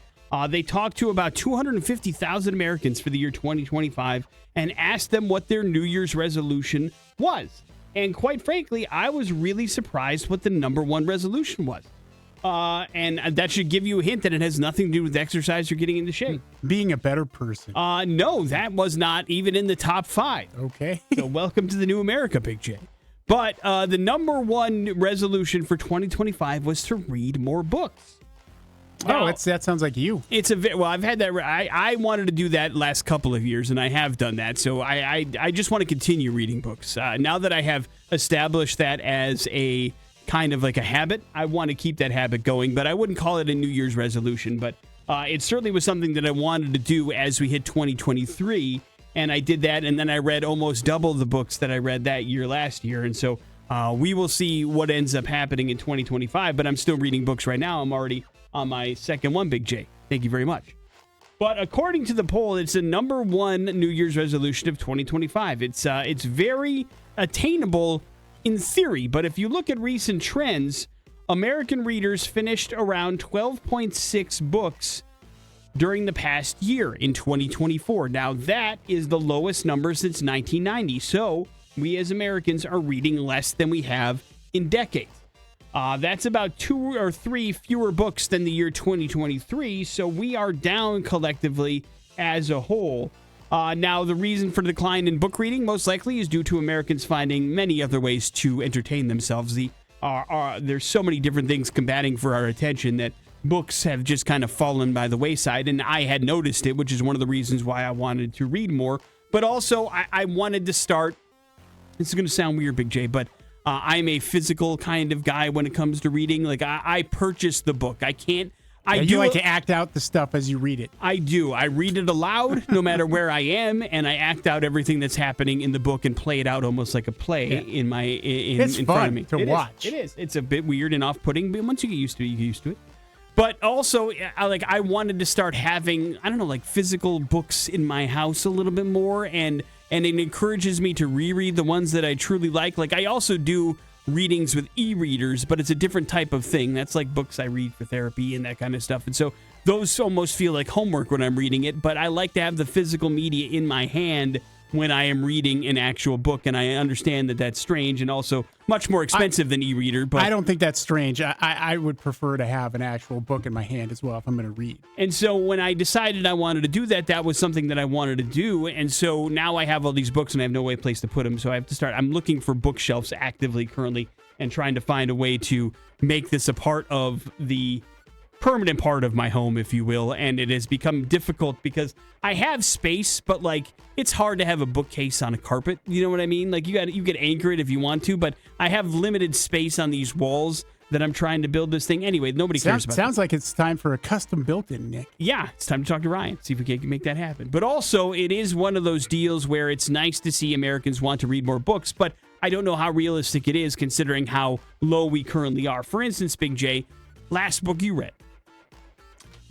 They talked to about 250,000 Americans for the year 2025 and asked them what their New Year's resolution was. And quite frankly, I was really surprised what the number one resolution was. And that should give you a hint that it has nothing to do with exercise or getting into shape. Being a better person. No, that was not even in the top 5. Okay. So welcome to the new America, Big J. But the number one resolution for 2025 was to read more books. Now, that sounds like you. I've had that. I wanted to do that last couple of years, and I have done that. So I just want to continue reading books. Now that I have established that as a kind of like a habit, I want to keep that habit going, but I wouldn't call it a New Year's resolution. But it certainly was something that I wanted to do as we hit 2023, and I did that, and then I read almost double the books that I read that year last year, and so we will see what ends up happening in 2025, but I'm still reading books right now. I'm already on my second one, Big J. Thank you very much. But according to the poll, it's the number one New Year's resolution of 2025. It's very attainable in theory, but if you look at recent trends, American readers finished around 12.6 books during the past year in 2024. Now, that is the lowest number since 1990. So we as Americans are reading less than we have in decades. That's about 2 or 3 fewer books than the year 2023. So we are down collectively as a whole. Now, the reason for the decline in book reading most likely is due to Americans finding many other ways to entertain themselves. There's so many different things combating for our attention that books have just kind of fallen by the wayside, and I had noticed it, which is one of the reasons why I wanted to read more. But also, I wanted to start, this is going to sound weird, Big J, but I'm a physical kind of guy when it comes to reading. Like, I purchase the book. I can't. You like to act out the stuff as you read it. I do. I read it aloud, no matter where I am, and I act out everything that's happening in the book and play it out almost like a play in front of me. To watch. It is. It's a bit weird and off-putting, but once you get used to it, you get used to it. But also, I wanted to start having, I don't know, like physical books in my house a little bit more, and it encourages me to reread the ones that I truly like. Like, I also do readings with e-readers, but it's a different type of thing. That's like books I read for therapy and that kind of stuff. And so those almost feel like homework when I'm reading it, but I like to have the physical media in my hand when I am reading an actual book, and I understand that that's strange and also much more expensive than e-reader. But I don't think that's strange. I would prefer to have an actual book in my hand as well if I'm going to read. And so when I decided I wanted to do that, that was something that I wanted to do. And so now I have all these books and I have no place to put them. So I have to start. I'm looking for bookshelves actively currently and trying to find a way to make this a part of the permanent part of my home, if you will. And it has become difficult because I have space, but like it's hard to have a bookcase on a carpet. You know what I mean? Like you can anchor it if you want to, but I have limited space on these walls that I'm trying to build this thing. Anyway, nobody cares about Sounds like it's time for a custom built-in, Nick. Yeah, it's time to talk to Ryan, see if we can make that happen. But also, it is one of those deals where it's nice to see Americans want to read more books, but I don't know how realistic it is considering how low we currently are. For instance, Big J, last book you read.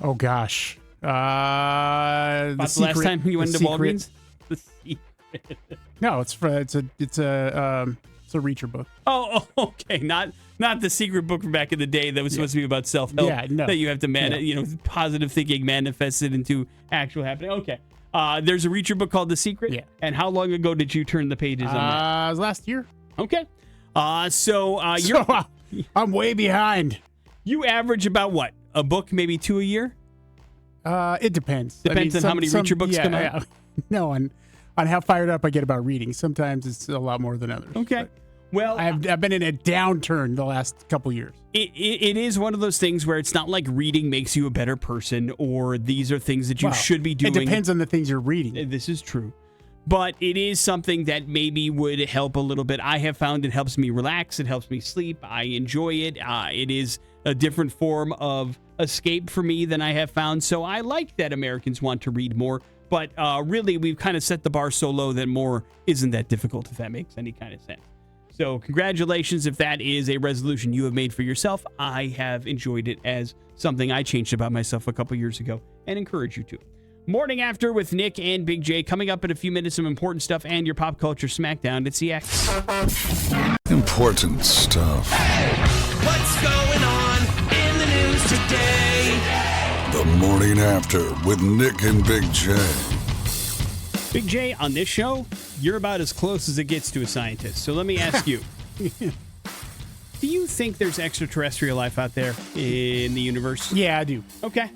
Oh, gosh. About the last time you went to Walgreens? The Secret. No, it's a Reacher book. Oh, okay. Not the secret book from back in the day that was supposed to be about self-help. Yeah, no. That you have to positive thinking manifested into actual happening. Okay. There's a Reacher book called The Secret. Yeah. And how long ago did you turn the pages on that? It was last year. Okay. I'm way behind. You average about what? A book, maybe 2 a year? It depends. Depends on how many Reacher books come out? Yeah. No, on how fired up I get about reading. Sometimes it's a lot more than others. Okay. Well, I've been in a downturn the last couple years. It is one of those things where it's not like reading makes you a better person or these are things that you should be doing. It depends on the things you're reading. This is true. But it is something that maybe would help a little bit. I have found it helps me relax. It helps me sleep. I enjoy it. It is a different form of escape for me than I have found. So I like that Americans want to read more. But really, we've kind of set the bar so low that more isn't that difficult, if that makes any kind of sense. So congratulations if that is a resolution you have made for yourself. I have enjoyed it as something I changed about myself a couple years ago and encourage you to. Morning After with Nick and Big J. Coming up in a few minutes, some important stuff and your pop culture smackdown. It's the X. Important stuff. What's going on in the news today? The Morning After with Nick and Big J. Big J, on this show, you're about as close as it gets to a scientist. So let me ask you, do you think there's extraterrestrial life out there in the universe? Yeah, I do. Okay.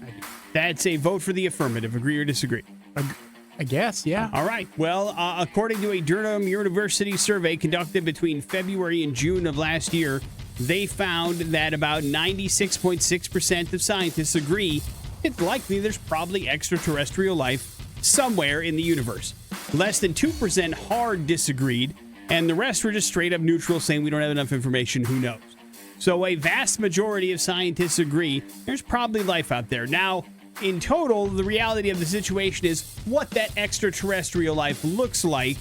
That's a vote for the affirmative. Agree or disagree? I guess, yeah. All right. Well, according to a Durham University survey conducted between February and June of last year, they found that about 96.6% of scientists agree it's likely there's probably extraterrestrial life somewhere in the universe. Less than 2% hard disagreed, and the rest were just straight up neutral, saying we don't have enough information, who knows. So a vast majority of scientists agree there's probably life out there. Now, in total, the reality of the situation is what that extraterrestrial life looks like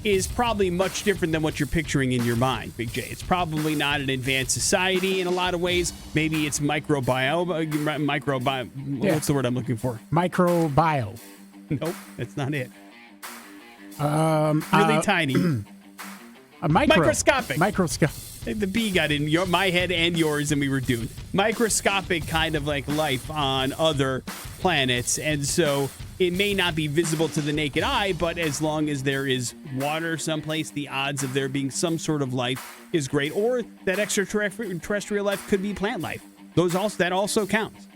is probably much different than what you're picturing in your mind, Big J. It's probably not an advanced society in a lot of ways. Maybe it's microbiome. What's the word I'm looking for? Microbio. Nope, that's not it. Really tiny. Microscopic. Microscopic. The bee got in my head and yours, and we were doomed. Microscopic kind of like life on other planets, and so it may not be visible to the naked eye, but as long as there is water someplace, the odds of there being some sort of life is great. Or that extraterrestrial life could be plant life. That also counts.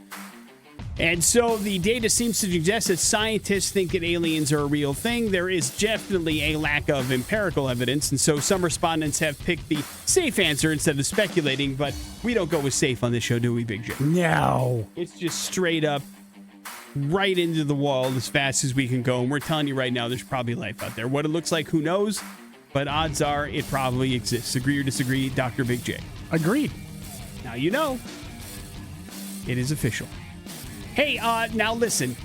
And so the data seems to suggest that scientists think that aliens are a real thing. There is definitely a lack of empirical evidence, and so some respondents have picked the safe answer instead of speculating, but we don't go with safe on this show, do we, Big J? No. It's just straight up right into the wall as fast as we can go, and we're telling you right now there's probably life out there. What it looks like, who knows? But odds are it probably exists. Agree or disagree, Dr. Big J? Agreed. Now you know. It is official. Hey, now listen,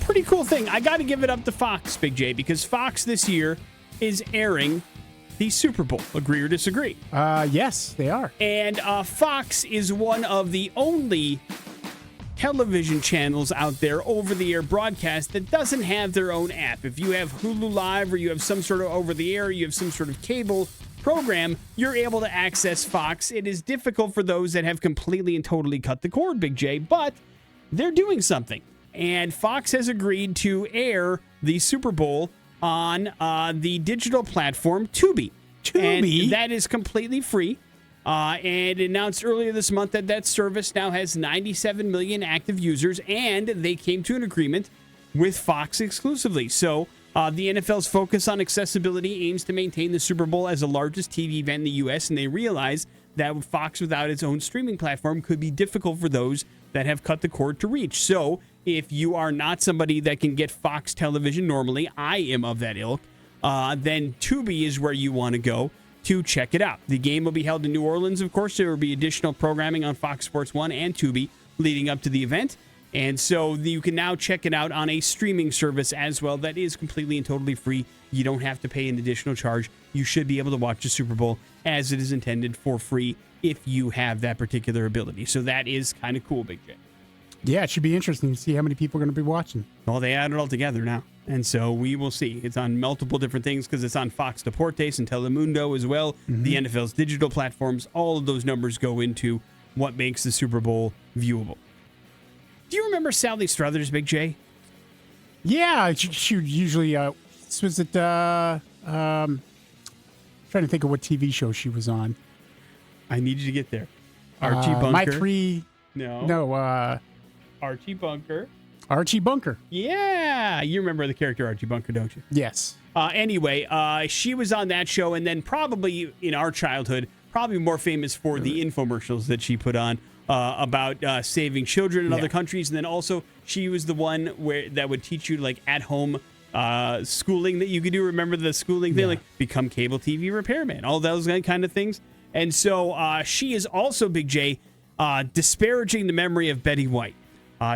pretty cool thing. I got to give it up to Fox, Big J, because Fox this year is airing the Super Bowl. Agree or disagree? Yes, they are. And Fox is one of the only television channels out there, over-the-air broadcast, that doesn't have their own app. If you have Hulu Live or you have some sort of over-the-air, you have some sort of cable program, you're able to access Fox. It is difficult for those that have completely and totally cut the cord, Big J, but they're doing something. And Fox has agreed to air the Super Bowl on the digital platform Tubi. Tubi? And that is completely free. And announced earlier this month that that service now has 97 million active users, and they came to an agreement with Fox exclusively. So the NFL's focus on accessibility aims to maintain the Super Bowl as the largest TV event in the U.S., and they realize that Fox without its own streaming platform could be difficult for those that have cut the cord to reach. So if you are not somebody that can get Fox television normally, I am of that ilk, then Tubi is where you want to go to check it out. The game will be held in New Orleans, of course. There will be additional programming on Fox Sports 1 and Tubi leading up to the event. And so you can now check it out on a streaming service as well that is completely and totally free. You don't have to pay an additional charge. You should be able to watch the Super Bowl as it is intended for free if you have that particular ability. So that is kind of cool, Big J. Yeah, it should be interesting to see how many people are going to be watching. Well, they add it all together now. And so we will see. It's on multiple different things because it's on Fox Deportes and Telemundo as well. Mm-hmm. The NFL's digital platforms, all of those numbers go into what makes the Super Bowl viewable. Do you remember Sally Struthers, Big J? Yeah, she usually, was it, trying to think of what TV show she was on. I need you to get there. Archie Bunker. My Three. No, Archie Bunker. Archie Bunker. Yeah. You remember the character Archie Bunker, don't you? Yes. Anyway, she was on that show, and then probably in our childhood, probably more famous for the infomercials that she put on about saving children in other countries. And then also she was the one that would teach you like at-home schooling that you could do. Remember the schooling thing? Like become cable TV repairman, all those kind of things. And so she is also, Big J, disparaging the memory of Betty White.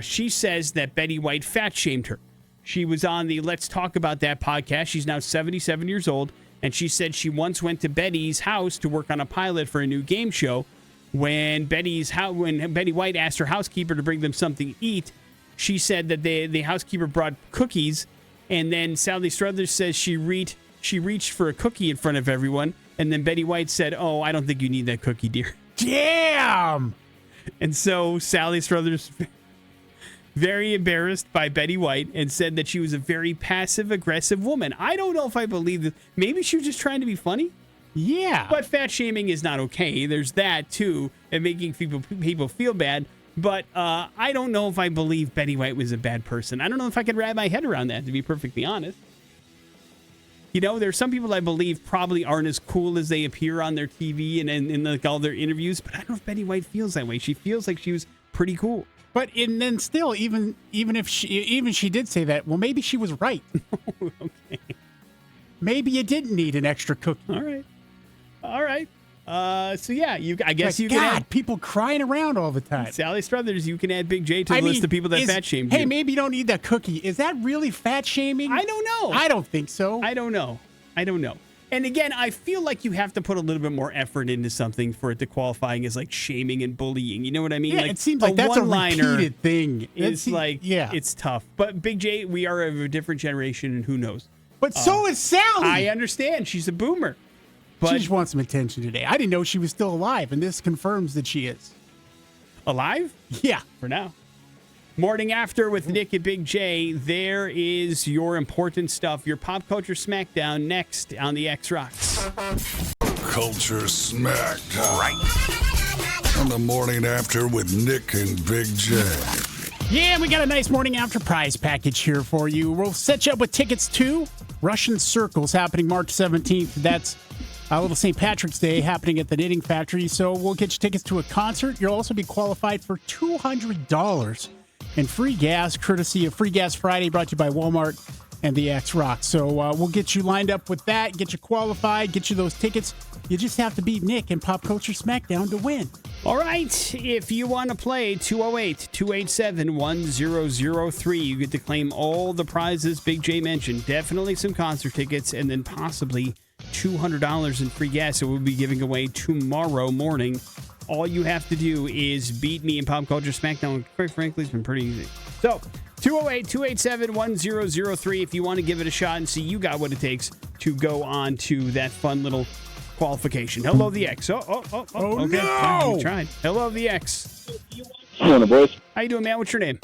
She says that Betty White fat-shamed her. She was on the Let's Talk About That podcast. She's now 77 years old, and she said she once went to Betty's house to work on a pilot for a new game show. When Betty White asked her housekeeper to bring them something to eat, she said that the housekeeper brought cookies, and then Sally Struthers says she reached for a cookie in front of everyone, and then Betty White said, "Oh, I don't think you need that cookie, dear." Damn! And so Sally Struthers, very embarrassed by Betty White, and said that she was a very passive-aggressive woman. I don't know if I believe this. Maybe she was just trying to be funny. Yeah. But fat shaming is not okay. There's that, too, and making people feel bad. But I don't know if I believe Betty White was a bad person. I don't know if I could wrap my head around that, to be perfectly honest. You know, there's some people I believe probably aren't as cool as they appear on their TV and in like all their interviews, but I don't know if Betty White feels that way. She feels like she was pretty cool. But and then still, even if she did say that, well, maybe she was right. Okay. Maybe you didn't need an extra cookie. All right. So yeah, I guess you can add people crying around all the time. Sally Struthers, you can add Big J to the list of people that fat shamed you. Hey, maybe you don't need that cookie. Is that really fat shaming? I don't know. I don't think so. I don't know. And again, I feel like you have to put a little bit more effort into something for it to qualifying as like shaming and bullying. You know what I mean? Yeah, like, it seems like that's a repeated thing. It's it's tough. But Big J, we are of a different generation, and who knows? But so is Sally. I understand. She's a boomer. But she just wants some attention today. I didn't know she was still alive, and this confirms that she is. Alive? Yeah. For now. Morning After with Nick and Big J. There is your important stuff, your pop culture smackdown next on the X Rocks. Culture Smackdown. Right. On the Morning After with Nick and Big J. Yeah, we got a nice morning after prize package here for you. We'll set you up with tickets to Russian Circles happening March 17th. That's a little St. Patrick's Day happening at the Knitting Factory. So we'll get you tickets to a concert. You'll also be qualified for $200 in free gas, courtesy of Free Gas Friday, brought to you by Walmart and the X Rock. So we'll get you lined up with that, get you qualified, get you those tickets. You just have to beat Nick in Pop Culture Smackdown to win. All right, if you want to play 208-287-1003, you get to claim all the prizes Big J mentioned. Definitely some concert tickets and then possibly $200 in free gas that we'll be giving away tomorrow morning. All you have to do is beat me in Pop Culture Smackdown. Quite frankly, it's been pretty easy. So, 208-287-1003 if you want to give it a shot and see you got what it takes to go on to that fun little qualification. Hello, the X. Oh, okay. No! You tried. Hello, the X. Morning, boys. How you doing, man? What's your name?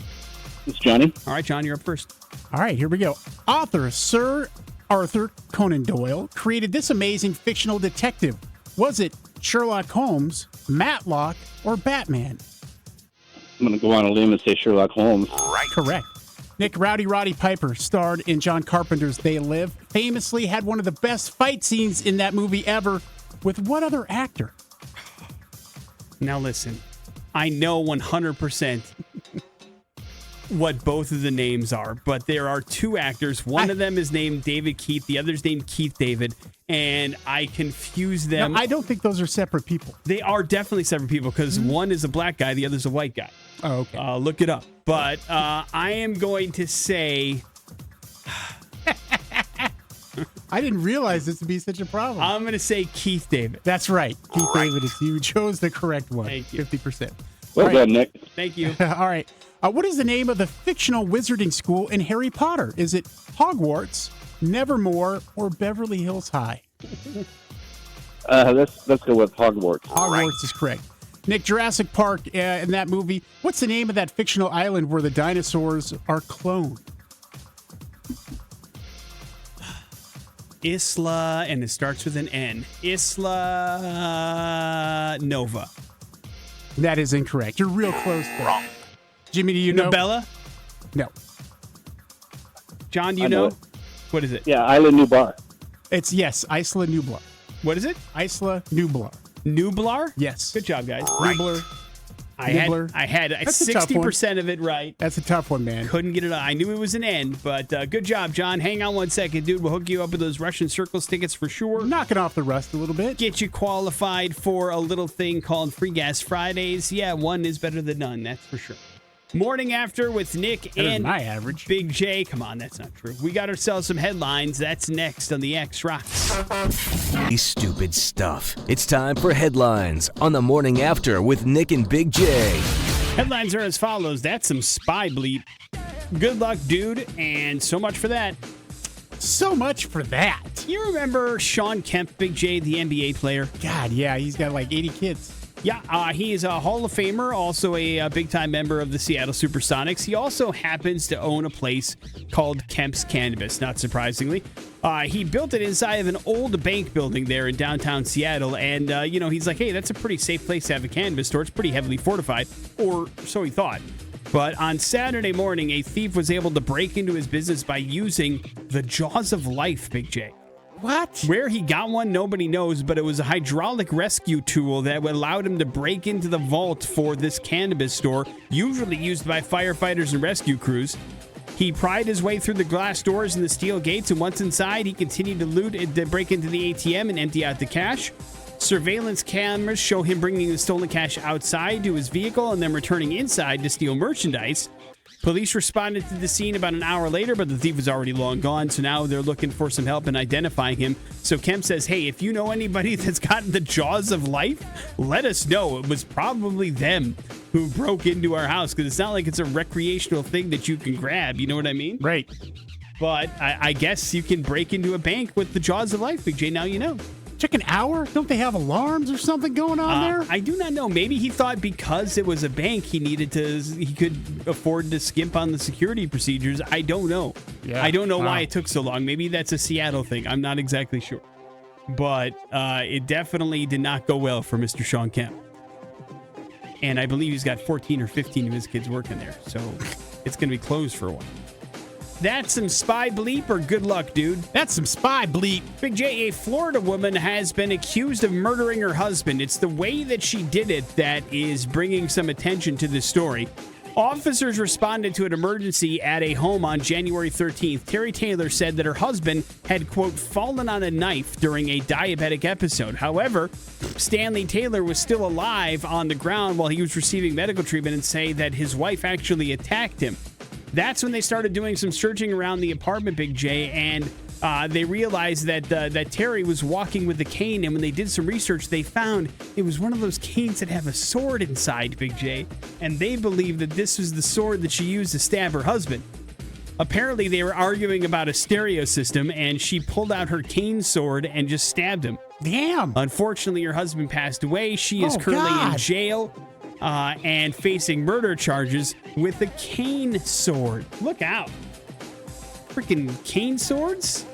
It's Johnny. All right, John, you're up first. All right, here we go. Author Sir Arthur Conan Doyle created this amazing fictional detective. Was it Sherlock Holmes, Matlock, or Batman? I'm going to go on a limb and say Sherlock Holmes. Correct. Nick Rowdy Roddy Piper starred in John Carpenter's They Live, famously had one of the best fight scenes in that movie ever. With what other actor? Now listen, I know 100% what both of the names are, but there are two actors. One of them is named David Keith, the other's named Keith David, and I confuse them. No, I don't think those are separate people. They are definitely separate people because one is a black guy, the other's a white guy. Oh, okay. Look it up. But I am going to say... I didn't realize this would be such a problem. I'm going to say Keith David. That's right. Keith David is you chose the correct one. Thank you. 50%. Well All done, Nick. Thank you. All right. What is the name of the fictional wizarding school in Harry Potter? Is it Hogwarts, Nevermore, or Beverly Hills High? Let's go with Hogwarts. Hogwarts is correct. Nick, Jurassic Park in that movie, what's the name of that fictional island where the dinosaurs are cloned? Isla, and it starts with an N. Isla Nova. That is incorrect. You're real close there. Wrong. Jimmy, do you know? Nobella? No. John, do you I know know? it. What is it? Yeah, Isla Nublar. It's, yes, Isla Nublar. What is it? Isla Nublar. Nublar? Yes. Good job, guys. Nublar. I Nibbler. had That's a tough one. 60% of it right. That's a tough one, man. Couldn't get it. I knew it was an N, but good job, John. Hang on one second, dude. We'll hook you up with those Russian Circles tickets for sure. Knocking off the rust a little bit. Get you qualified for a little thing called Free Gas Fridays. Yeah, one is better than none, that's for sure. Morning After with Nick Better than and my average. Big J. Come on, that's not true. We got ourselves some headlines. That's next on the X Rocks. Stupid stuff. It's time for headlines on the Morning After with Nick and Big J. Headlines are as follows. That's some spy bleep. Good luck, dude, and so much for that. So much for that. You remember Sean Kemp, Big J, the NBA player? God, yeah, he's got like 80 kids. Yeah, he is a Hall of Famer, also a big-time member of the Seattle Supersonics. He also happens to own a place called Kemp's Cannabis, not surprisingly. He built it inside of an old bank building there in downtown Seattle, and, he's like, hey, that's a pretty safe place to have a cannabis store. It's pretty heavily fortified, or so he thought. But on Saturday morning, a thief was able to break into his business by using the Jaws of Life, Big J. What? Where he got one, nobody knows, but it was a hydraulic rescue tool that allowed him to break into the vault for this cannabis store, usually used by firefighters and rescue crews. He pried his way through the glass doors and the steel gates, and once inside, he continued to loot and to break into the ATM and empty out the cash. Surveillance cameras show him bringing the stolen cash outside to his vehicle and then returning inside to steal merchandise. Police responded to the scene about an hour later, but the thief was already long gone, so now they're looking for some help in identifying him. So Kemp says, hey, if you know anybody that's got the Jaws of Life, let us know. It was probably them who broke into our house, because it's not like it's a recreational thing that you can grab, you know what I mean? Right. But I guess you can break into a bank with the Jaws of Life, Big J, now you know. Took an hour? Don't they have alarms or something going on there? I do not know. Maybe he thought because it was a bank, he could afford to skimp on the security procedures. I don't know. Yeah. I don't know why it took so long. Maybe that's a Seattle thing. I'm not exactly sure. But it definitely did not go well for Mr. Sean Kemp. And I believe he's got 14 or 15 of his kids working there. So it's going to be closed for a while. That's some spy bleep or good luck, dude? That's some spy bleep. Big J, a Florida woman has been accused of murdering her husband. It's the way that she did it that is bringing some attention to this story. Officers responded to an emergency at a home on January 13th. Terry Taylor said that her husband had, quote, fallen on a knife during a diabetic episode. However, Stanley Taylor was still alive on the ground while he was receiving medical treatment and say that his wife actually attacked him. That's when they started doing some searching around the apartment, Big J, and they realized that Terry was walking with a cane, and when they did some research, they found it was one of those canes that have a sword inside, Big J, and they believe that this was the sword that she used to stab her husband. Apparently, they were arguing about a stereo system, and she pulled out her cane sword and just stabbed him. Damn. Unfortunately, her husband passed away. She is currently in jail. And facing murder charges with a cane sword. Look out. Freaking cane swords?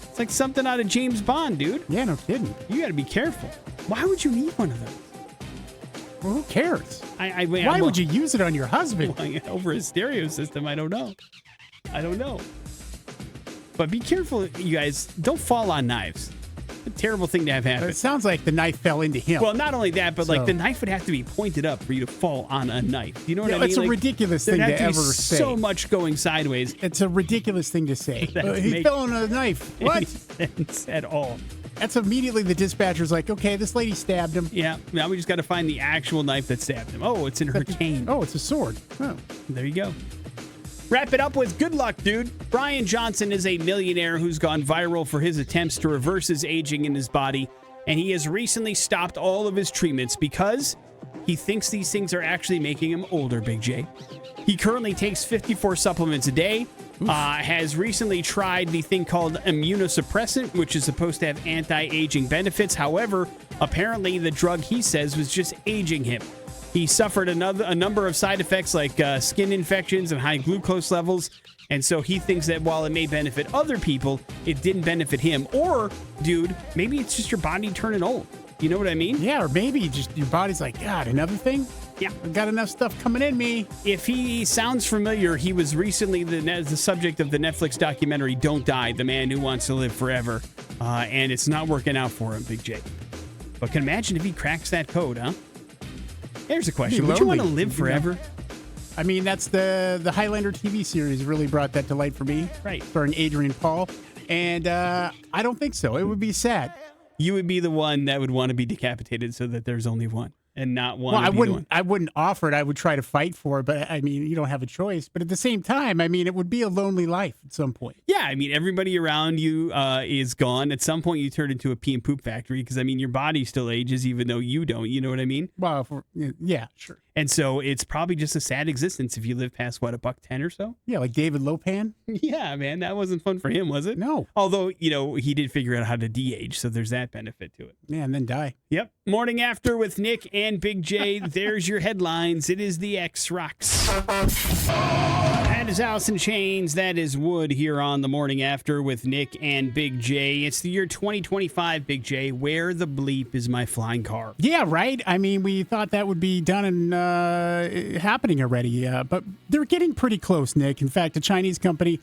It's like something out of James Bond, dude. Yeah, no kidding. You got to be careful. Why would you need one of those? Well, who cares? Why would you use it on your husband? Over a stereo system, I don't know. But be careful, you guys. Don't fall on knives. A terrible thing to have happen. It sounds like the knife fell into him. Well, not only that, but like the knife would have to be pointed up for you to fall on a knife. You know what I mean? It's a ridiculous thing to ever say. So much going sideways. It's a ridiculous thing to say. He fell on a knife. What? Sense at all. That's immediately the dispatcher's like, okay, this lady stabbed him. Yeah. Now we just got to find the actual knife that stabbed him. Oh, it's in her cane. Oh, it's a sword. Oh. There you go. Wrap it up with good luck, dude. Brian Johnson is a millionaire who's gone viral for his attempts to reverse his aging in his body, and he has recently stopped all of his treatments because he thinks these things are actually making him older, Big J. He currently takes 54 supplements a day, has recently tried the thing called immunosuppressant, which is supposed to have anti-aging benefits. However, apparently the drug, he says, was just aging him. He suffered a number of side effects like skin infections and high glucose levels. And so he thinks that while it may benefit other people, it didn't benefit him. Or, dude, maybe it's just your body turning old. You know what I mean? Yeah, or maybe just your body's like, God, another thing? Yeah. I've got enough stuff coming in me. If he sounds familiar, he was recently the subject of the Netflix documentary Don't Die, The Man Who Wants to Live Forever. And it's not working out for him, Big J. But can imagine if he cracks that code, huh? Here's a question. Would you want to live forever? I mean, that's the Highlander TV series really brought that to light for me. Right. Starring Adrian Paul. And I don't think so. It would be sad. You would be the one that would want to be decapitated so that there's only one and not one. Well, I wouldn't offer it. I would try to fight for it. But I mean, you don't have a choice. But at the same time, I mean, it would be a lonely life at some point. Yeah. I mean, everybody around you is gone. At some point, you turn into a pee and poop factory because, I mean, your body still ages even though you don't. You know what I mean? Well, yeah, sure. And so it's probably just a sad existence if you live past, what, $110 or so? Yeah, like David Lopan. Yeah, man, that wasn't fun for him, was it? No. Although, you know, he did figure out how to de-age, so there's that benefit to it. Yeah, and then die. Yep. Morning After with Nick and Big J. There's your headlines. It is the X-Rocks. That is Alice in Chains. That is Wood here on the Morning After with Nick and Big J. It's the year 2025, Big J. Where the bleep is my flying car? Yeah, right. I mean, we thought that would be done and happening already, but they're getting pretty close, Nick. In fact, a Chinese company,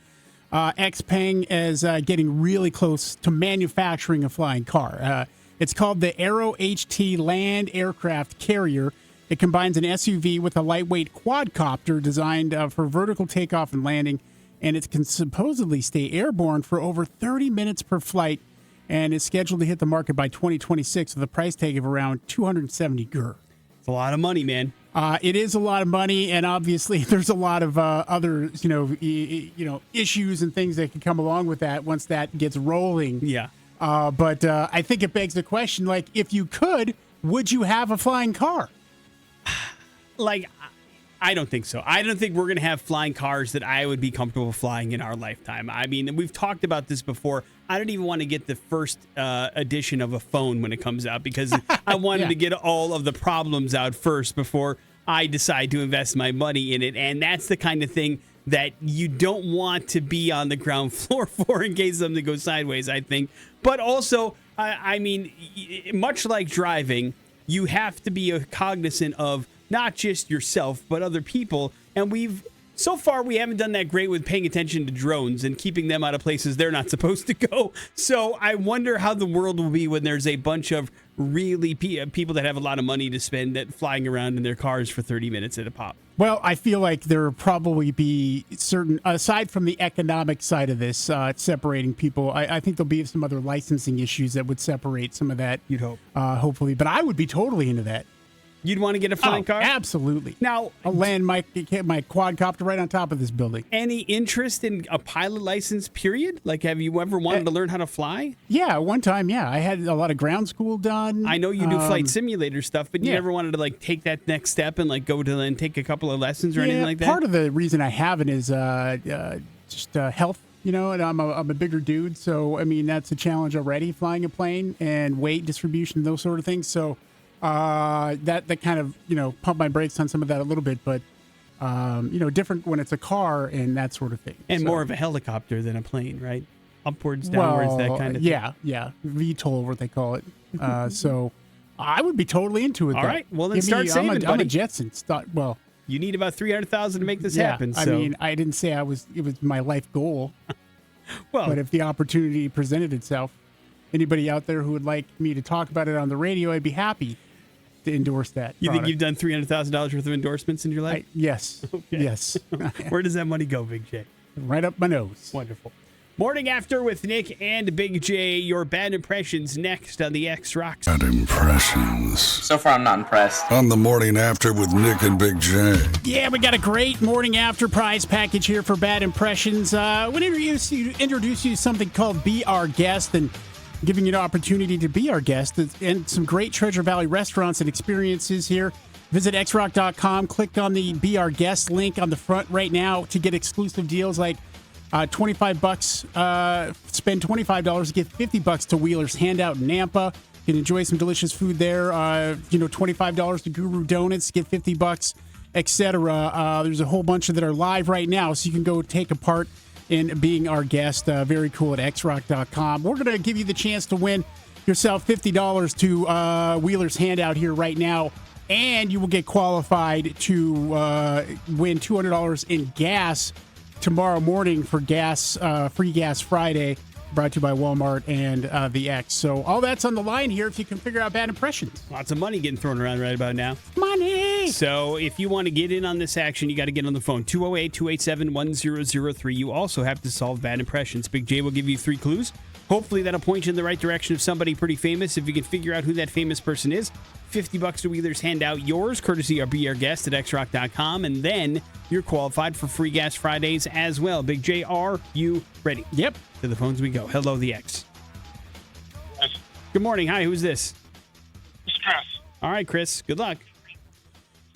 XPeng, is getting really close to manufacturing a flying car. It's called the Aero HT Land Aircraft Carrier. It combines an SUV with a lightweight quadcopter designed for vertical takeoff and landing, and it can supposedly stay airborne for over 30 minutes per flight, and is scheduled to hit the market by 2026 with a price tag of around 270 gur. It's a lot of money, man. It is a lot of money, and obviously there's a lot of other, issues and things that can come along with that once that gets rolling. Yeah. But I think it begs the question, like, if you could, would you have a flying car? Like, I don't think so. I don't think we're going to have flying cars that I would be comfortable flying in our lifetime. I mean, we've talked about this before. I don't even want to get the first edition of a phone when it comes out because I wanted to get all of the problems out first before I decide to invest my money in it. And that's the kind of thing that you don't want to be on the ground floor for in case something goes sideways, I think. But also, I mean, much like driving, you have to be cognizant of not just yourself, but other people. And so far, we haven't done that great with paying attention to drones and keeping them out of places they're not supposed to go. So I wonder how the world will be when there's a bunch of really people that have a lot of money to spend that flying around in their cars for 30 minutes at a pop. Well, I feel like there will probably be certain, aside from the economic side of this, separating people, I think there'll be some other licensing issues that would separate some of that. You'd hope. Hopefully. But I would be totally into that. You'd want to get a flying car? Absolutely. Now, I'll land my quadcopter right on top of this building. Any interest in a pilot license, period? Like, have you ever wanted to learn how to fly? Yeah, one time, yeah. I had a lot of ground school done. I know you do flight simulator stuff, but you yeah. never wanted to, like, take that next step and, like, go to and take a couple of lessons or anything like that? Part of the reason I haven't is just health, and I'm a bigger dude. So, I mean, that's a challenge already, flying a plane, and weight distribution, those sort of things. So, that kind of, pump my brakes on some of that a little bit, but, different when it's a car and that sort of thing. And more of a helicopter than a plane, right? Upwards, downwards, that kind of thing. Yeah. VTOL, what they call it. So I would be totally into it. All right. Well, then start saving, buddy. I'm a Jetson. You need about $300,000 to make this happen. So. I mean, I didn't say it was my life goal. Well, but if the opportunity presented itself, anybody out there who would like me to talk about it on the radio, I'd be happy to endorse that. You product. think you've done $300,000 worth of endorsements in your life? Yes. Okay. Yes. Where does that money go, Big J? Right up my nose. Wonderful. Morning After with Nick and Big J. Your bad impressions next on the X Rocks. Bad impressions. So far, I'm not impressed. On the Morning After with Nick and Big J. Yeah, we got a great Morning After prize package here for bad impressions. We'll introduce you to something called Be Our Guest, and giving you an opportunity to be our guest and some great Treasure Valley restaurants and experiences here. Visit xrock.com, click on the Be Our Guest link on the front right now to get exclusive deals like $25, spend $25, get $50 to Wheeler's Handout in Nampa. You can enjoy some delicious food there. $25 to Guru Donuts, get $50, etc. There's a whole bunch that are live right now, so you can go take a part in being our guest. Very cool at xrock.com. We're going to give you the chance to win yourself $50 to Wheeler's Handout here right now, and you will get qualified to win $200 in gas tomorrow morning for gas, Free Gas Friday, brought to you by Walmart and the X. So all that's on the line here if you can figure out bad impressions. Lots of money getting thrown around right about now. Money! So if you want to get in on this action, you got to get on the phone, 208-287-1003. You also have to solve bad impressions. Big J will give you 3 clues. Hopefully that'll point you in the right direction of somebody pretty famous. If you can figure out who that famous person is, $50 to Wheeler's Handout, yours, courtesy of Be Our Guest at xrock.com, and then you're qualified for Free Gas Fridays as well. Big J, are you ready? Yep. To the phones we go. Hello, the X. Yes. Good morning. Hi, who's this? It's Chris. All right, Chris. Good luck.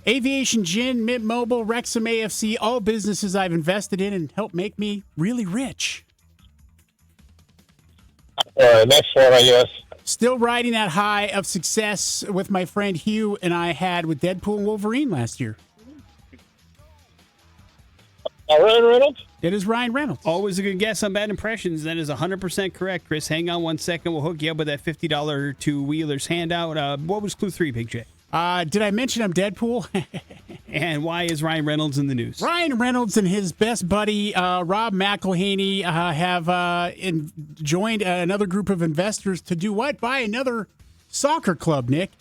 Aviation Gin, Mint Mobile, Wrexham AFC, all businesses I've invested in and helped make me really rich. Next one, I guess. Still riding that high of success with my friend Hugh and I had with Deadpool and Wolverine last year. Ryan Reynolds? It is Ryan Reynolds. Always a good guess on bad impressions. That is 100% correct, Chris. Hang on 1 second. We'll hook you up with that $50 to Wheeler's Handout. What was clue 3, Big J? Did I mention I'm Deadpool? And why is Ryan Reynolds in the news? Ryan Reynolds and his best buddy, Rob McElhaney, have joined another group of investors to do what? Buy another soccer club, Nick.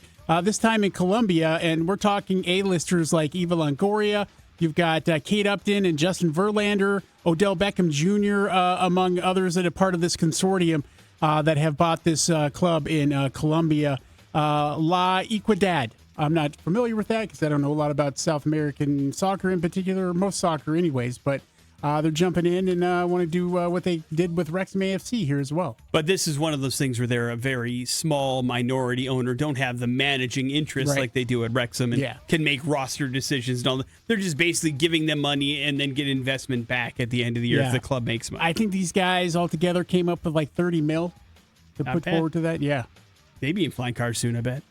This time in Colombia, and we're talking A-listers like Eva Longoria. You've got Kate Upton and Justin Verlander, Odell Beckham Jr., among others that are part of this consortium that have bought this club in Colombia. La Equidad. I'm not familiar with that because I don't know a lot about South American soccer in particular, most soccer anyways, but they're jumping in and want to do what they did with Wrexham AFC here as well. But this is one of those things where they're a very small minority owner, don't have the managing interest like they do at Wrexham, and can make roster decisions and all that. They're just basically giving them money and then get investment back at the end of the year if the club makes money. I think these guys altogether came up with like $30 million to put forward to that. Yeah. Maybe in flying cars soon, I bet.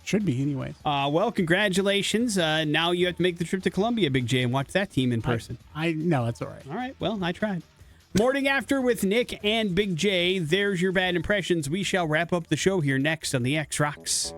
Should be anyways. Well, congratulations. Now you have to make the trip to Columbia, Big J, and watch that team in person. I know, that's all right. All right. Well, I tried. Morning After with Nick and Big J. There's your bad impressions. We shall wrap up the show here next on the X Rocks.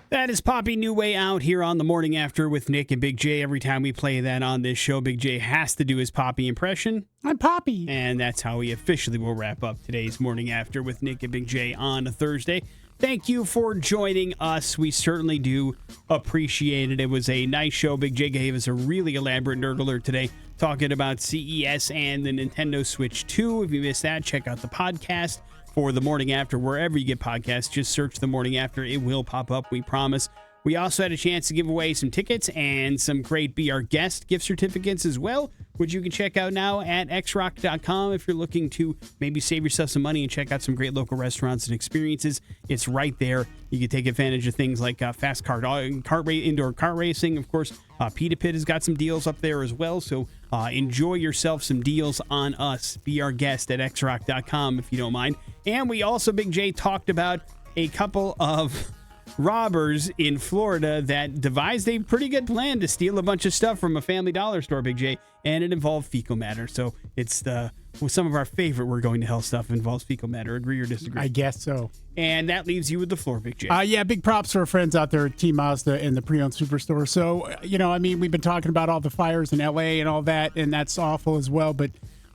That is Poppy New Way Out here on the Morning After with Nick and Big J. Every time we play that on this show, Big J has to do his Poppy impression. I'm Poppy. And that's how we officially will wrap up today's Morning After with Nick and Big J on a Thursday. Thank you for joining us. We certainly do appreciate it. It was a nice show. Big J gave us a really elaborate nerd alert today talking about CES and the Nintendo Switch 2. If you missed that, check out the podcast for the Morning After. Wherever you get podcasts, just search the Morning After. It will pop up, we promise. We also had a chance to give away some tickets and some great Be Our Guest gift certificates as well, which you can check out now at xrock.com if you're looking to maybe save yourself some money and check out some great local restaurants and experiences. It's right there. You can take advantage of things like fast indoor kart racing. Of course, Pita Pit has got some deals up there as well, so enjoy yourself some deals on us. Be Our Guest at xrock.com if you don't mind. And we also, Big J, talked about a couple of robbers in Florida that devised a pretty good plan to steal a bunch of stuff from a Family Dollar store, Big J, and it involved fecal matter. So it's some of our favorite We're Going to Hell stuff involves fecal matter. Agree or disagree? I guess so. And that leaves you with the floor, Big J. Yeah, big props to our friends out there at Team Mazda and the Pre-Owned Superstore. So, we've been talking about all the fires in L.A. and all that, and that's awful as well, but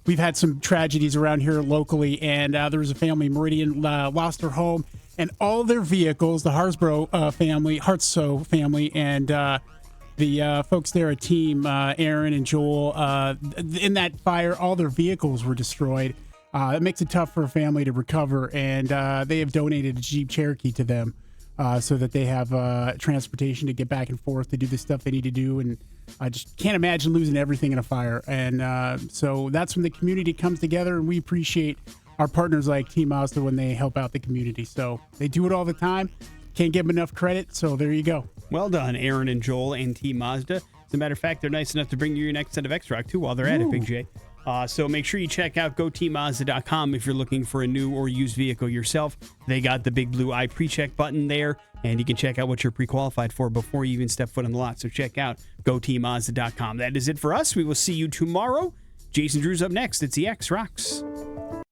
we've had some tragedies around here locally, and there was a family, Meridian, lost their home, and all their vehicles, the Hartsoe family, and the folks there at Team, Aaron and Joel, in that fire, all their vehicles were destroyed. It makes it tough for a family to recover, and they have donated a Jeep Cherokee to them so that they have transportation to get back and forth to do the stuff they need to do, and I just can't imagine losing everything in a fire. And so that's when the community comes together, and we appreciate our partners like Team Mazda when they help out the community. So they do it all the time. Can't give them enough credit, so there you go. Well done, Aaron and Joel and Team Mazda. As a matter of fact, they're nice enough to bring you your next set of X-Rock, too, while they're at it, Big J. So make sure you check out GoTeamMazda.com if you're looking for a new or used vehicle yourself. They got the big blue eye pre-check button there, and you can check out what you're pre-qualified for before you even step foot on the lot. So check out GoTeamMazda.com. That is it for us. We will see you tomorrow. Jason Drew's up next. It's the X Rocks.